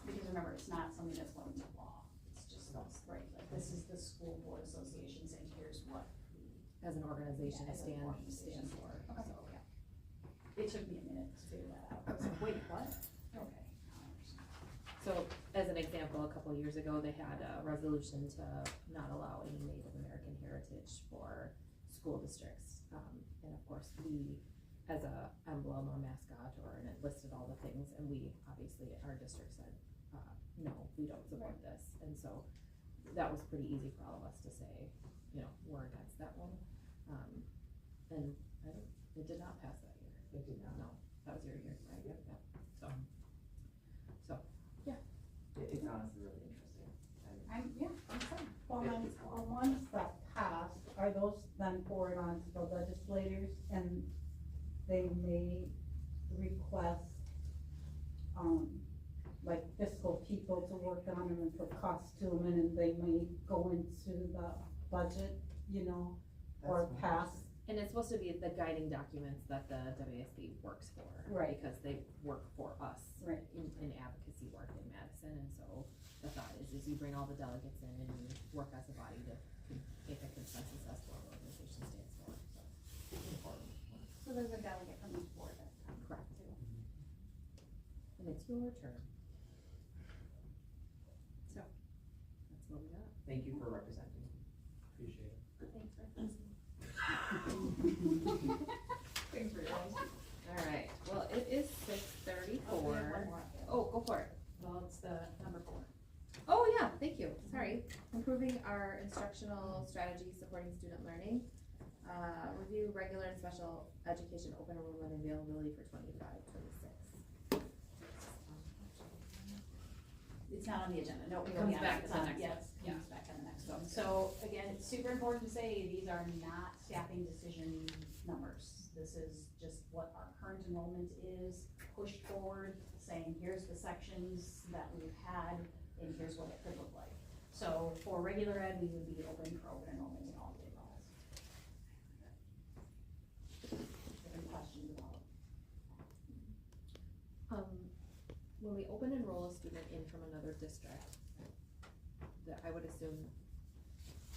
Because remember, it's not something that's going to law, it's just us, right? Like this is the school board association saying, here's what we. As an organization, stand for. Okay. So, yeah. It took me a minute to figure that out. I was like, wait, what? Okay. So, as an example, a couple of years ago, they had a resolution to not allow any Native American heritage for school districts. And of course, we, as a emblem or mascot, and it listed all the things, and we, obviously, our district said, no, we don't support this. And so, that was pretty easy for all of us to say, we're against that one. And it did not pass that year. It did not. No, that was your year, right? Yep. Yeah. So, yeah. It's honestly really interesting. I'm sorry. Well, then, ones that pass, are those then forwarded on to the legislators, and they may request, like fiscal people to work on them and for costume, and they may go into the budget, or pass. And it's supposed to be the guiding documents that the WSB works for. Right. Because they work for us. Right. In advocacy work in Madison, and so the thought is you bring all the delegates in and you work as a body to make a consensus as to what the organization stands for, so. So there's a delegate from each board that comes. Correct. Too. And it's your turn. So, that's what we got. Thank you for representing. Appreciate it. Thanks for listening. Thanks for your honesty. All right, well, it is 6:34. Oh, go for it. Well, it's the number 4. Oh, yeah, thank you, sorry. improving our instructional strategies supporting student learning. Review regular and special education open enrollment availability for 25-26. It's not on the agenda, no, It comes back it's to the on- next yes, one. it comes back on the next one. So again, it's super important to say, these are not staffing decision numbers. This is just what our current enrollment is, pushed forward, saying here's the sections that we've had, and here's what it could look like. So for regular ed, we would be open for open enrollment in all grade levels. Any questions about? When we open enroll a student in from another district, that I would assume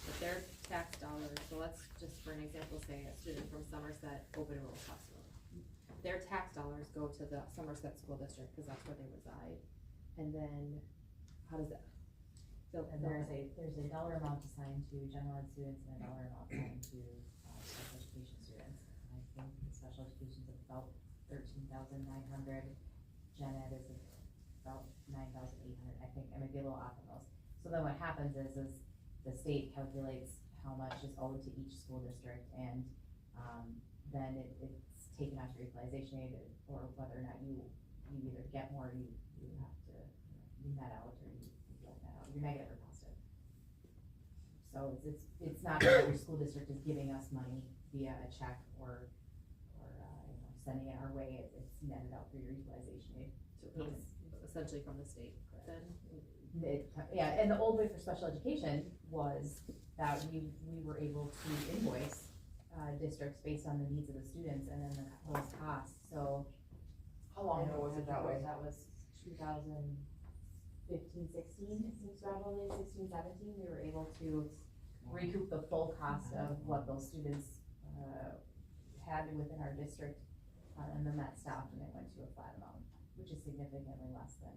that their tax dollars, so let's just for an example say a student from Somerset open enroll Osceola. Their tax dollars go to the Somerset school district, cause that's where they reside, and then, how does that? And there's a dollar amount assigned to general ed students and a dollar amount assigned to special education students. And I think the special education is about 13,900. Gen ed is about 9,800. I think I might be a little off on those. So then what happens is the state calculates how much is owed to each school district, and then it's taken out your equalization aid, or whether or not you either get more, you have to you net out, or you don't net out. You're negative or positive. So it's not that every school district is giving us money via a check or sending it our way. It's netted out through your equalization aid. So it comes essentially from the state, then? Yeah, and the old way for special education was that we were able to invoice districts based on the needs of the students and then those costs. So How long ago was it that way? That was 2015, 16, probably 16, 17. We were able to recoup the full cost of what those students had within our district, and then that stopped and it went to a flat amount, which is significantly less than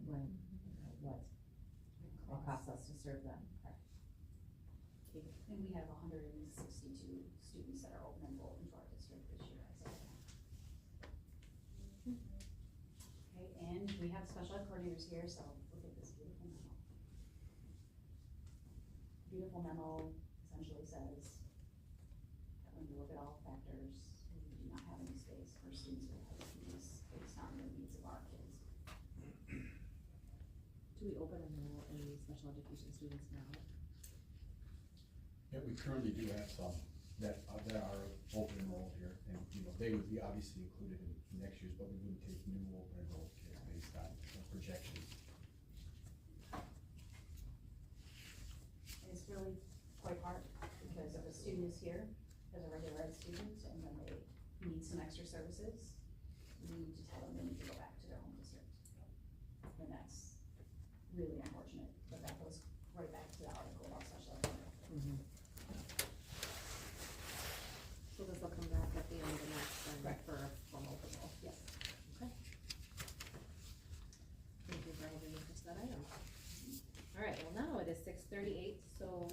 what it costs us to serve them. And we have 162 students that are open enrolled into our district this year as of now. Okay, and we have special ed coordinators here, so look at this beautiful memo. Beautiful memo essentially says that when you look at all factors, we do not have any space for students with IEPs based on the needs of our kids. Do we open enroll any special education students now? Yeah, we currently do have some that are open enrolled here, and, they would be obviously included in next year's, but we wouldn't take new open enrolled kids based on projections. And it's really quite hard, because if a student is here as a regular ed student, and then they need some extra services, we need to tell them they need to go back to their home district. And that's really unfortunate, but that goes right back to the article about special ed. So this will come back at the end of the next, then, Correct. for a formal approval? Yes. Okay. Thank you for helping me push that item. All right, well now it is 6:38, so